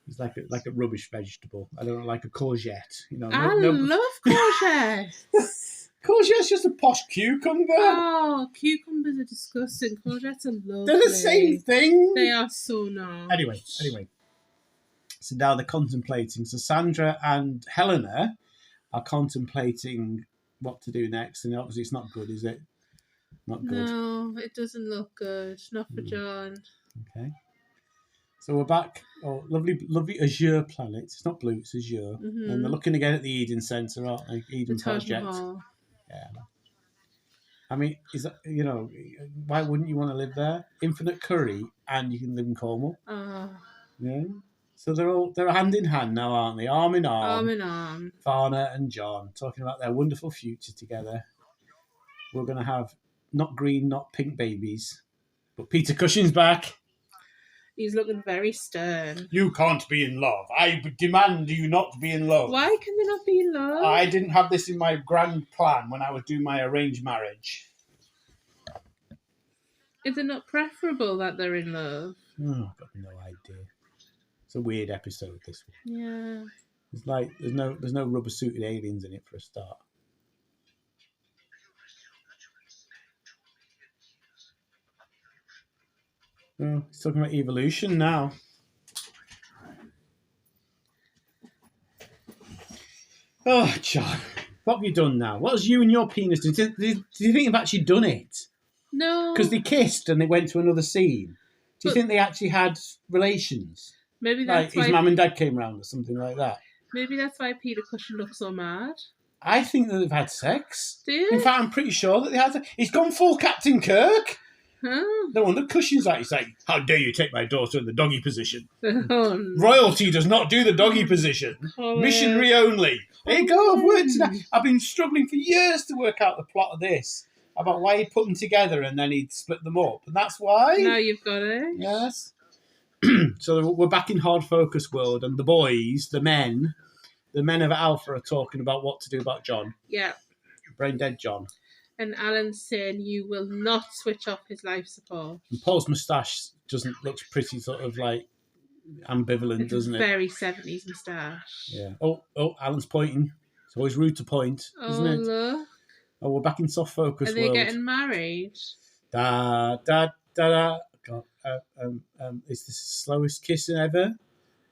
He's like a rubbish vegetable. I don't know, like a courgette. I love courgettes. Courgette's just a posh cucumber. Oh, cucumbers are disgusting. Courgettes are lovely. They're the same thing. They are so nice. Anyway. So now they're contemplating. So Sandra and Helena are contemplating what to do next, and obviously it's not good, is it? Not good. No, it doesn't look good. Not for John. Okay. So we're back. Oh, lovely azure planet. It's not blue, it's azure. Mm-hmm. And they're looking again at the Eden Centre, aren't they? Eden the Taj Project. Mahal. Yeah. I mean, is that, why wouldn't you want to live there? Infinite curry, and you can live in Cornwall. Yeah. So they're hand in hand now, aren't they? Arm in arm. Arm in arm. Varna and John talking about their wonderful future together. We're going to have not green, not pink babies, but Peter Cushing's back. He's looking very stern. You can't be in love. I demand you not be in love. Why can they not be in love? I didn't have this in my grand plan when I was doing my arranged marriage. Is it not preferable that they're in love? Oh, I've got no idea. It's a weird episode, this one. Yeah. It's like there's no rubber suited aliens in it for a start. Oh, he's talking about evolution now. Oh, John, what have you done now? What has you and your penis done? Do you think you've actually done it? No. Because they kissed and they went to another scene. Do you think they actually had relations? Maybe that's like his why mum and dad came round or something like that? maybe that's why Peter Cushing looks so mad. I think that they've had sex. Do you? In fact, I'm pretty sure that they had. He's gone full Captain Kirk. Huh? No wonder Cushing's like, he's like, how dare you take my daughter in the doggy position? Oh, no. Royalty does not do the doggy position. Oh, Missionary only. There you go, I've worked it out. I've been struggling for years to work out the plot of this, about why he'd put them together and then he'd split them up. And that's why. Now you've got it. Yes. So we're back in hard focus world, and the boys, the men of Alpha are talking about what to do about John. Yeah. Brain dead John. And Alan's saying you will not switch off his life support. And Paul's moustache looks pretty sort of like ambivalent, It's doesn't a it? very 70s moustache. Yeah. Oh, Alan's pointing. It's always rude to point, isn't it? Look. Oh, we're back in soft focus Are they world. getting married? Da da da da. God, is this the slowest kissing ever?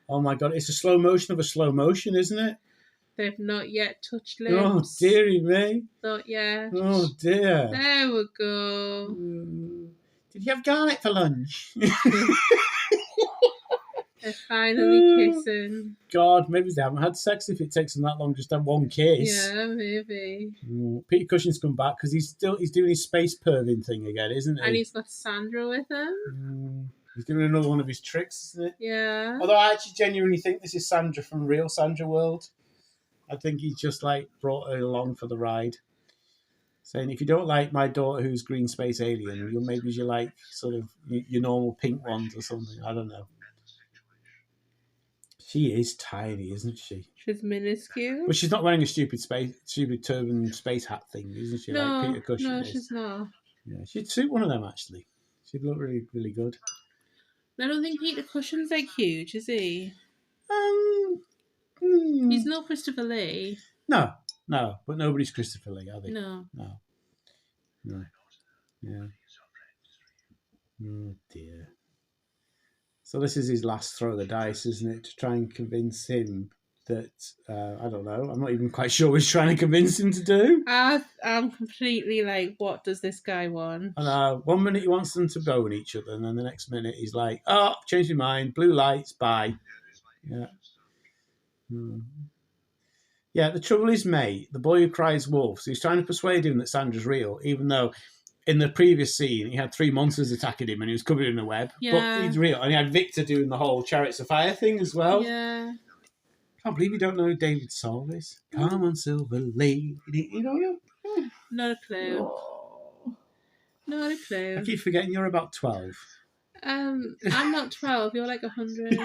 Oh my God, it's a slow motion of a slow motion, isn't it? They've not yet touched Oh lips. dearie me. Not yet. Oh dear. There we go. Did you have garlic for lunch? They're finally kissing. God, maybe they haven't had sex if it takes them that long just to have one kiss. Yeah, maybe. Peter Cushing's come back because he's doing his space perving thing again, isn't he? And he's got Sandra with him. He's doing another one of his tricks, isn't it? Yeah. Although I actually genuinely think this is Sandra from real Sandra World. I think he's just like brought her along for the ride. Saying, if you don't like my daughter who's green space alien, maybe you like sort of your normal pink ones or something. I don't know. She is tiny, isn't she? She's minuscule. But she's not wearing a stupid turban space hat thing, isn't she? No, like Peter Cushing no, is. she's not. Yeah, she'd suit one of them actually. She'd look really, really good. I don't think Peter Cushing's like huge, is he? Hmm. He's no Christopher Lee. No, but nobody's Christopher Lee, are they? No. Yeah. Oh dear. So this is his last throw of the dice, isn't it? To try and convince him that, I don't know, I'm not even quite sure what he's trying to convince him to do. I'm completely like, what does this guy want? And 1 minute he wants them to bone each other, and then the next minute he's like, oh, changed my mind, blue lights, bye. Yeah. Yeah, the trouble is, mate, the boy who cries wolf, so he's trying to persuade him that Sandra's real, even though in the previous scene he had 3 monsters attacking him and he was covered in a web. Yeah. But he's real. And he had Victor doing the whole Chariots of Fire thing as well. Yeah. Can't believe you don't know who David Soul is. Come on, Silver Lady. You know him? Not a clue. Oh. Not a clue. I keep forgetting you're about 12. I'm not 12. You're like 100.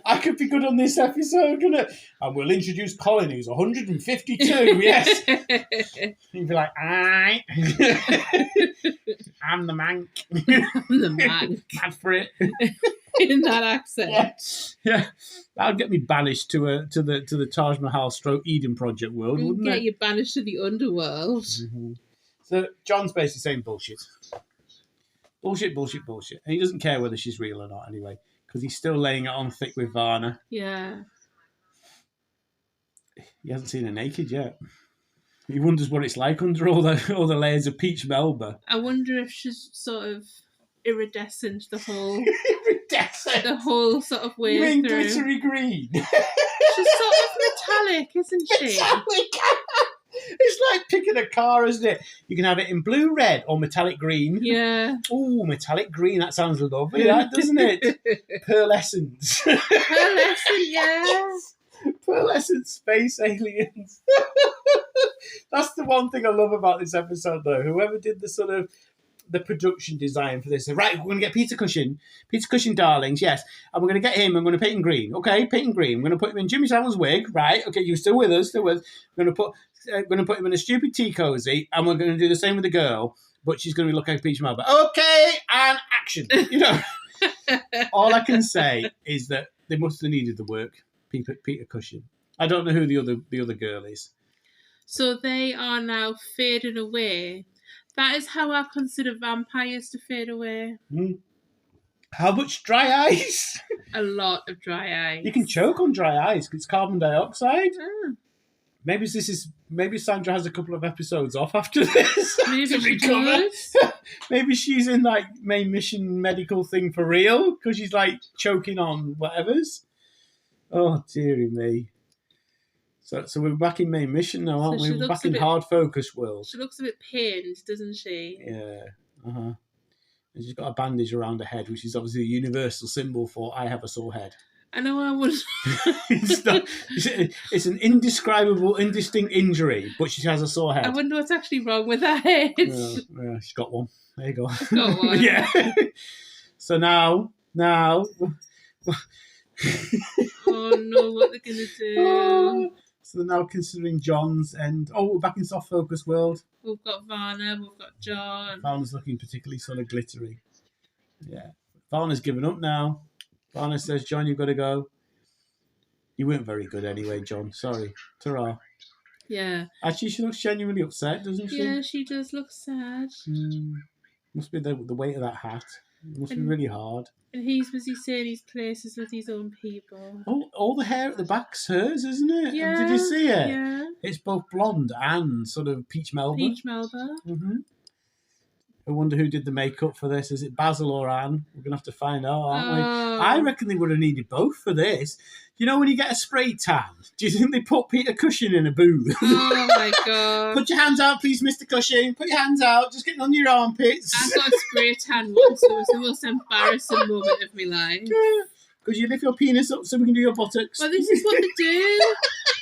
I could be good on this episode, couldn't it? And we'll introduce Colin, who's 152, yes. You'd be like, aye. I'm the Manc. I'm the Manc. Mad for it. In that accent. Yeah. That'll get me banished to the Taj Mahal stroke Eden Project world, wouldn't Get it? you banished to the underworld. Mm-hmm. So John's basically saying bullshit. Bullshit. And he doesn't care whether she's real or not anyway, because he's still laying it on thick with Varna. Yeah. He hasn't seen her naked yet. He wonders what it's like under all the layers of peach melba. I wonder if she's sort of iridescent the whole Iridescent? the whole sort of way You mean through. glittery green? She's sort of metallic, isn't she? Metallic! It's like picking a car, isn't it? You can have it in blue, red, or metallic green. Yeah. Ooh, metallic green. That sounds lovely, that, doesn't it? Pearlescent. Pearlescent, yes. Pearlescent space aliens. That's the one thing I love about this episode, though. Whoever did the production design for this, said, right, we're going to get Peter Cushing, darlings, yes, and we're going to get him, I'm going to paint him green. Okay, paint him green. We're going to put him in Jimmy Savile's wig, right? Okay, you're still with us, We're going to put him in a stupid tea cozy, and we're going to do the same with the girl, but she's going to be looking like Peach Melba. Okay, and action. You know, All I can say is that they must have needed the work. Peter Cushing. I don't know who the other girl is. So they are now fading away. That is how I consider vampires to fade away. How much dry ice? A lot of dry ice. You can choke on dry ice because it's carbon dioxide. Ah. Maybe Sandra has a couple of episodes off after this. Maybe to she recover. does. Maybe she's in like main mission medical thing for real because she's like choking on whatever's. Oh dearie me. So we're back in main mission now, aren't we? We're back in hard focus world. She looks a bit pained, doesn't she? Yeah. And she's got a bandage around her head, which is obviously a universal symbol for I have a sore head. I know I would. It's an indescribable, indistinct injury, but she has a sore head. I wonder what's actually wrong with her head. Yeah, she's got one. There you go. Got one. Yeah. So now. Oh no, what they're gonna do? Oh, so they're now considering John's end. Oh, we're back in soft focus world. We've got Varna, we've got John. Varna's looking particularly sort of glittery. Yeah. Varna's given up now. Varna says, John, you've got to go. You weren't very good anyway, John. Sorry. Ta-ra. Yeah. Actually, she looks genuinely upset, doesn't she? Yeah, she does look sad. Must be the weight of that hat. It must be really hard. And he's busy saying his places with his own people. Oh, all the hair at the back's hers, isn't it? Yeah. Did you see it? Yeah. It's both blonde and sort of peach melba. Peach melba. Mm-hmm. I wonder who did the makeup for this. Is it Basil or Anne? We're going to have to find out, aren't we? I reckon they would have needed both for this. You know when you get a spray tan, do you think they put Peter Cushing in a booth? Oh, my God. Put your hands out, please, Mr. Cushing. Put your hands out. Just getting on your armpits. I got a spray tan once. It was the most embarrassing moment of my life. Could you lift your penis up so we can do your buttocks? Well, this is what they do.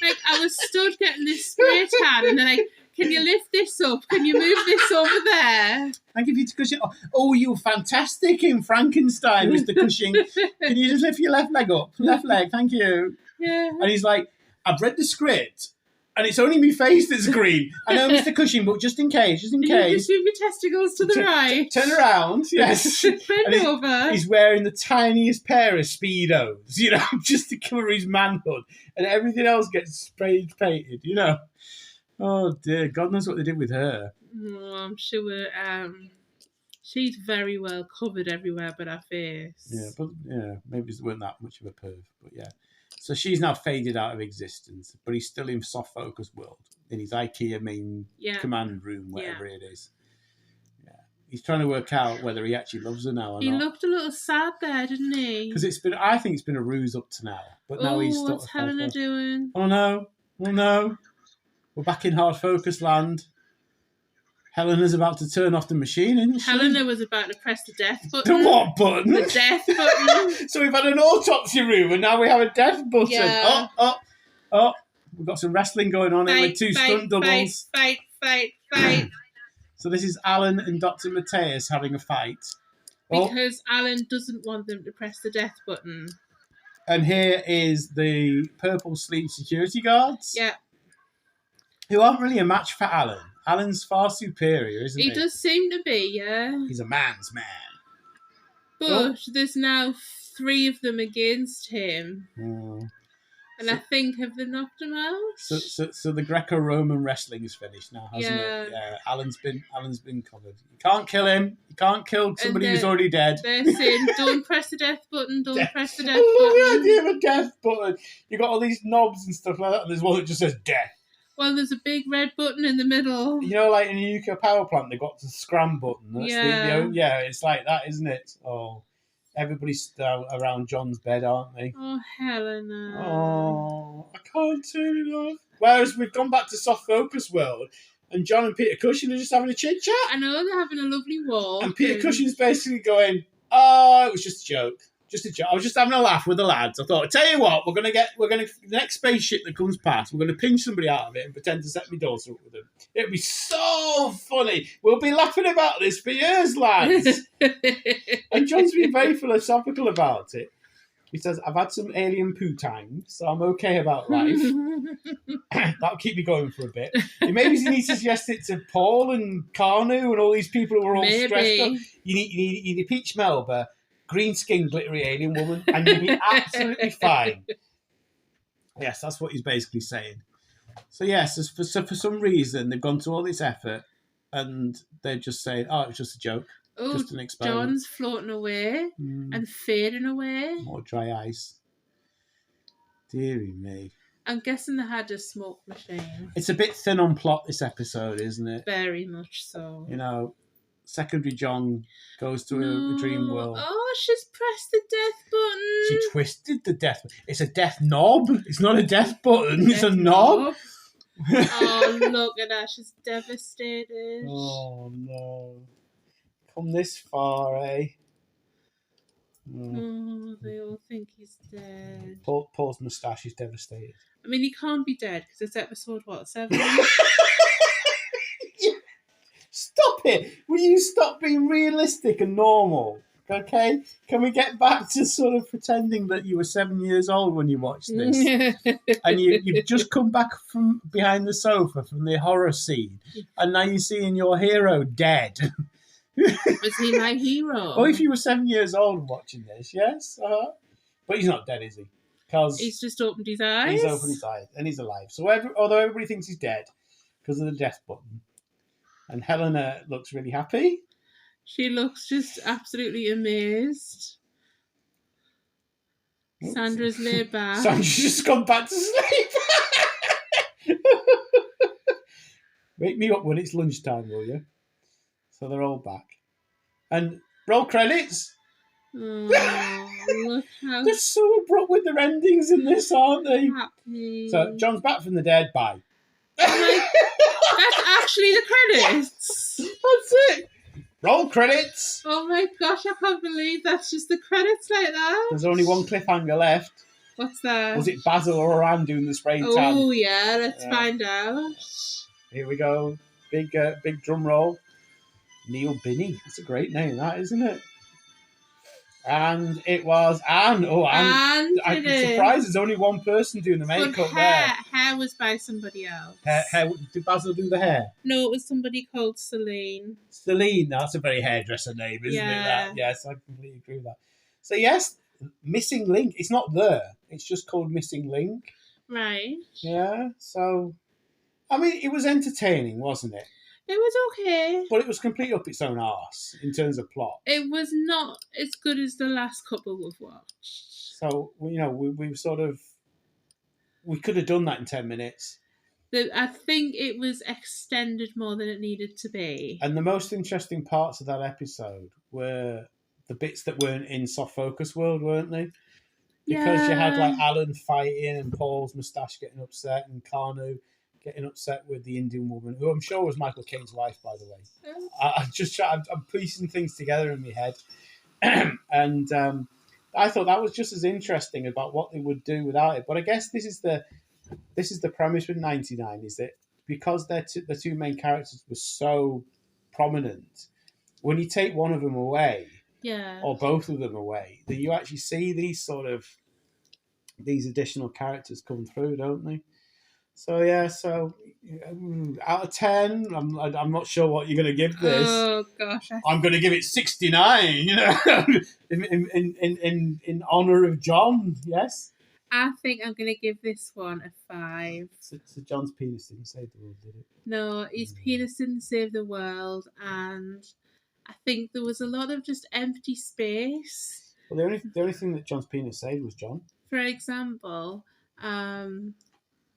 Like, I was stood getting this spray tan, and they're like, can you lift this up? Can you move this over there? Thank you, Peter Cushing. Oh, you were fantastic in Frankenstein, Mr. Cushing. Can you just lift your left leg up? Left leg, thank you. Yeah. And he's like, I've read the script, and it's only my face that's green. I know, Mr. Cushing, but just in case. Can you just move your testicles to the right? Turn around, yes. Bend over. He's wearing the tiniest pair of Speedos, just to cover his manhood. And everything else gets sprayed painted, Oh, dear. God knows what they did with her. Oh, I'm sure she's very well covered everywhere but her face. Yeah, maybe it weren't that much of a perv, but yeah. So she's now faded out of existence, but he's still in soft focus world, in his IKEA main command room, whatever it is. Yeah, he's trying to work out whether he actually loves her now or not. He looked a little sad there, didn't he? Because I think it's been a ruse up to now, but now he's still. What's Helena doing? Oh no. We're back in hard focus land. Helena's about to turn off the machine, isn't she? Helena was about to press the death button. The what button? The death button. So we've had an autopsy room and now we have a death button. Yeah. Oh. We've got some wrestling going on here with two stunt doubles. Fight. So this is Alan and Dr. Mateus having a fight. Because Alan doesn't want them to press the death button. And here is the purple sleeve security guards. Yeah. Who aren't really a match for Alan. Alan's far superior, isn't he? He does seem to be, yeah. He's a man's man. But there's now 3 of them against him. Oh. And I think, have they knocked him out? So the Greco-Roman wrestling is finished now, hasn't it? Yeah. Alan's been covered. You can't kill him. You can't kill somebody who's already dead. They're saying, don't press the death button, press the death button. The idea of a death button. You've got all these knobs and stuff like that, and there's one that just says death. Well, there's a big red button in the middle. Like in a nuclear power plant, they've got the scram button. That's yeah. It's like that, isn't it? Oh, everybody's around John's bed, aren't they? Oh, Helena. Oh, I can't turn it off. Whereas we've gone back to soft focus world, and John and Peter Cushing are just having a chit chat. I know, they're having a lovely walk. And Peter Cushing's basically going, "Oh, it was just a joke. Just a joke. I was just having a laugh with the lads. I thought, I tell you what, the next spaceship that comes past, we're going to pinch somebody out of it and pretend to set my daughter up with them. It'll be so funny. We'll be laughing about this for years, lads." And John's been very philosophical about it. He says, "I've had some alien poo time, so I'm okay about life." That'll keep me going for a bit. And maybe he needs to suggest it to Paul and Carnu and all these people who are all stressed up. You need a peach melba. green-skinned, glittery alien woman, and you'll be absolutely fine. Yes, that's what he's basically saying. So yes, for some reason they've gone to all this effort, and they're just saying, "Oh, it's just a joke, Oh, just an experiment." John's floating away and fading away. More dry ice. Deary me. I'm guessing they had a smoke machine. It's a bit thin on plot, this episode, isn't it? Very much so. You know, secondary John goes to a dream world. Oh, she's pressed the death button. She twisted the death. It's a death knob. It's not a death button. It's a knob. Oh, look at her. She's devastated. Oh, no. Come this far, eh? Oh, they all think he's dead. Paul's moustache is devastated. I mean, he can't be dead because it's episode, 7? Stop it! Will you stop being realistic and normal? Okay? Can we get back to sort of pretending that you were 7 years old when you watched this? And you've just come back from behind the sofa from the horror scene, and now you're seeing your hero dead. Was he my hero? Well, if you were 7 years old watching this, yes. But he's not dead, is he? Because he's just opened his eyes. He's opened his eyes, and he's alive. So although everybody thinks he's dead because of the death button, and Helena looks really happy. She looks just absolutely amazed. Oops. Sandra's laid back. Sandra's just gone back to sleep. Wake me up when it's lunchtime, will you? So they're all back. And roll credits. Oh, look how they're so abrupt with their endings in this, aren't they? Happy. So John's back from the dead. Bye. That's actually the credits. That's it. Roll credits. Oh my gosh, I can't believe that's just the credits like that. There's only one cliffhanger left. What's that? Was it Basil or Anne doing the spray tan? Oh yeah, let's find out. Here we go. Big drum roll. Neil Binney. That's a great name, that, isn't it? And it was Anne. Oh, Anne. I'm surprised there's only one person doing the makeup there. Hair was by somebody else. Hair. Did Basil do the hair? No, it was somebody called Celine. Celine. That's a very hairdresser name, isn't it? That? Yes, I completely agree with that. So, yes, Missing Link. It's not there. It's just called Missing Link. Right. Yeah, so, I mean, it was entertaining, wasn't it? It was okay. But it was completely up its own arse in terms of plot. It was not as good as the last couple we've watched. So, you know, we sort of... We could have done that in 10 minutes. I think it was extended more than it needed to be. And the most interesting parts of that episode were the bits that weren't in Soft Focus World, weren't they? Because you had, like, Alan fighting and Paul's moustache getting upset and Carnu getting upset with the Indian woman, who I'm sure was Michael Caine's wife, by the way. I'm piecing things together in my head. And I thought that was just as interesting about what they would do without it. But I guess this is the premise with 99, is that because the two main characters were so prominent, when you take one of them away, or both of them away, then you actually see these additional characters come through, don't they? So out of 10, I'm not sure what you're going to give this. Oh gosh, I'm going to give it 69. You know, in honor of John. Yes. I think I'm going to give this one a 5. So John's penis didn't save the world, did it? No, his penis didn't save the world, and I think there was a lot of just empty space. Well, the only thing that John's penis saved was John. For example,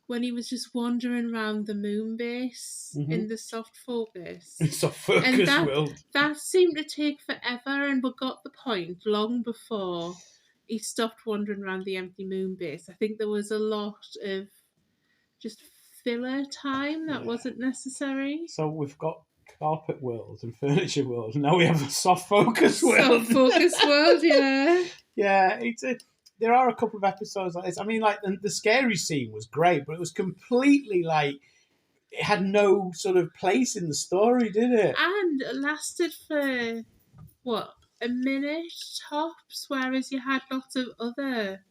when he was just wandering around the moon base in the soft focus. Soft focus world. That seemed to take forever, and we got the point long before he stopped wandering around the empty moon base. I think there was a lot of just filler time that wasn't necessary. So we've got carpet world and furniture world, and now we have a soft focus world. Soft focus world, yeah. Yeah, there are a couple of episodes like this. I mean, like, the scary scene was great, but it was completely, like, it had no sort of place in the story, did it? And it lasted for, a minute tops, whereas you had lots of other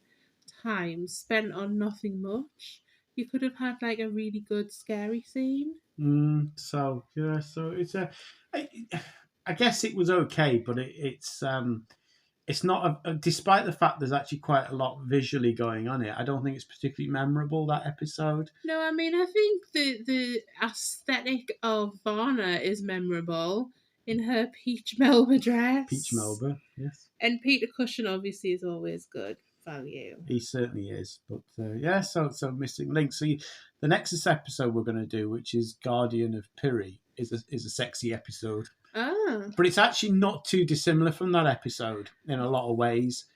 time spent on nothing much. You could have had, like, a really good scary scene. So it's I guess it was okay, but it's it's not, despite the fact there's actually quite a lot visually going on here, I don't think it's particularly memorable, that episode. No, I mean, I think the aesthetic of Varna is memorable in her peach Melba dress. Peach Melba, yes. And Peter Cushing obviously is always good value. He certainly is. But yeah, so Missing Link. So the next episode we're going to do, which is Guardian of Piri, is a sexy episode. Ah. But it's actually not too dissimilar from that episode in a lot of ways.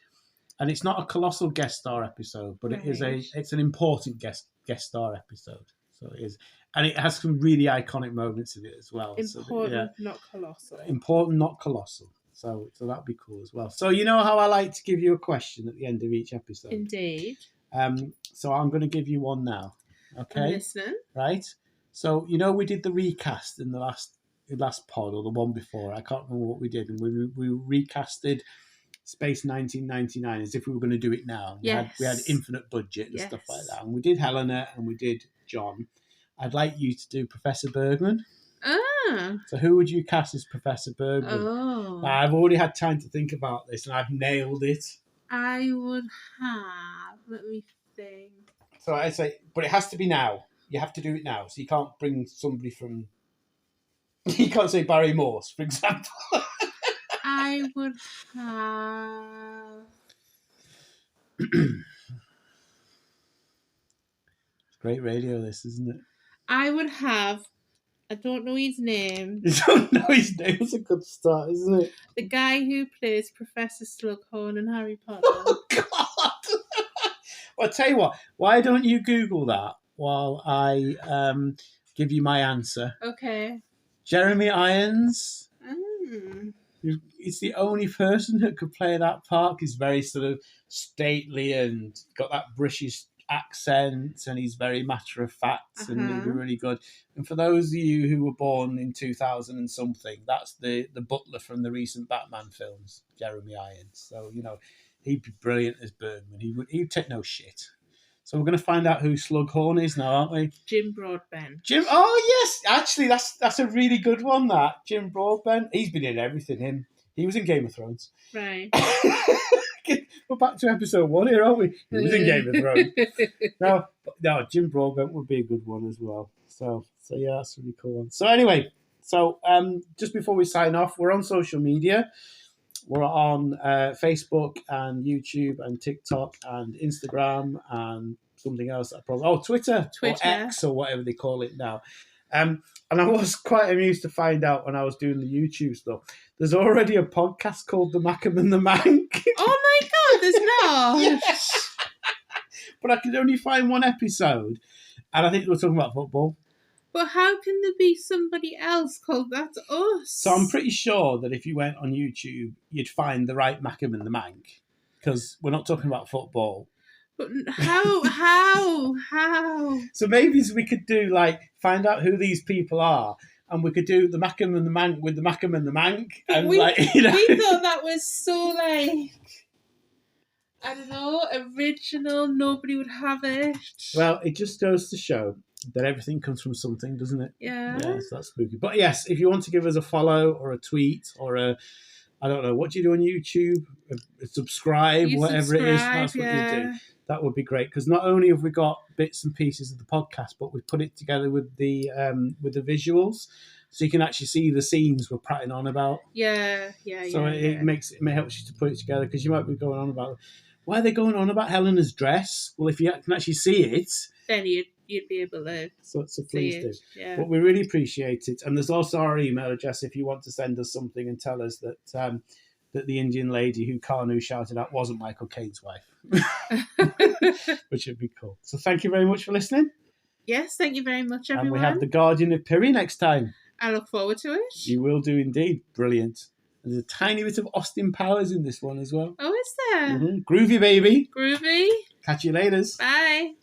And it's not a colossal guest star episode, but it's an important guest star episode. So it is. And it has some really iconic moments in it as well. Important, not colossal. Important, not colossal. So that'd be cool as well. So you know how I like to give you a question at the end of each episode? Indeed. So I'm going to give you one now. Okay? I'm listening. Right? So, we did the recast in the last pod, or the one before. I can't remember what we did. And we recasted Space 1999 as if we were going to do it now. Yes. We had infinite budget and stuff like that. And we did Helena and we did John. I'd like you to do Professor Bergman. Ah. So who would you cast as Professor Bergman? Oh. I've already had time to think about this and I've nailed it. I would have... Let me think. So I say, but it has to be now. You have to do it now. So you can't bring somebody from... You can't say Barry Morse, for example. I would have... It's great radio, this, isn't it? I would have... I don't know his name. You don't know his name? It's a good start, isn't it? The guy who plays Professor Slughorn in Harry Potter. Oh, God! Well, I'll tell you what. Why don't you Google that while I give you my answer? Okay. Jeremy Irons. Mm. He's the only person who could play that part. He's very sort of stately and got that British accent, and he's very matter of fact, and he'll be really good. And for those of you who were born in 2000 and something, that's the butler from the recent Batman films, Jeremy Irons. So he'd be brilliant as Bergman. He'd take no shit. So we're going to find out who Slughorn is now, aren't we? Jim Broadbent. Jim. Oh yes, actually, that's a really good one. That Jim Broadbent. He's been in everything. He was in Game of Thrones. Right. We're back to episode 1 here, aren't we? He was in Game of Thrones. No, Jim Broadbent would be a good one as well. So yeah, that's a really cool one. So anyway, just before we sign off, we're on social media. We're on Facebook and YouTube and TikTok and Instagram and something else. Twitter or X or whatever they call it now. And I was quite amused to find out when I was doing the YouTube stuff, there's already a podcast called The Mackem and the Manc. Oh my God, there's not. Yes. But I could only find one episode, and I think they were talking about football. But how can there be somebody else called That's Us? So I'm pretty sure that if you went on YouTube, you'd find the right Mackem and the Manc, because we're not talking about football. But how? So maybe we could do find out who these people are, and we could do the Mackem and the Manc with the Mackem and the Manc. And we thought that was so I don't know, original. Nobody would have it. Well, it just goes to show that everything comes from something, doesn't it? Yeah. Yes, that's spooky. But yes, if you want to give us a follow or a tweet or I don't know, what do you do on YouTube? Subscribe, whatever it is. That's what you do. That would be great, because not only have we got bits and pieces of the podcast, but we've put it together with the visuals, so you can actually see the scenes we're prattling on about. Yeah. So it helps you to put it together, because you might be going on about, why are they going on about Helena's dress? Well, if you can actually see it, then you'd be able to. So please do. Yeah. But we really appreciate it, and there's also our email address if you want to send us something and tell us that that the Indian lady who Kanu shouted at wasn't Michael Caine's wife. Which would be cool. So thank you very much for listening. Yes, thank you very much, everyone. And we have the Guardian of Piri next time. I look forward to it. You will do indeed. Brilliant. There's a tiny bit of Austin Powers in this one as well. Oh, is there? Groovy, baby. Groovy. Catch you later. Bye.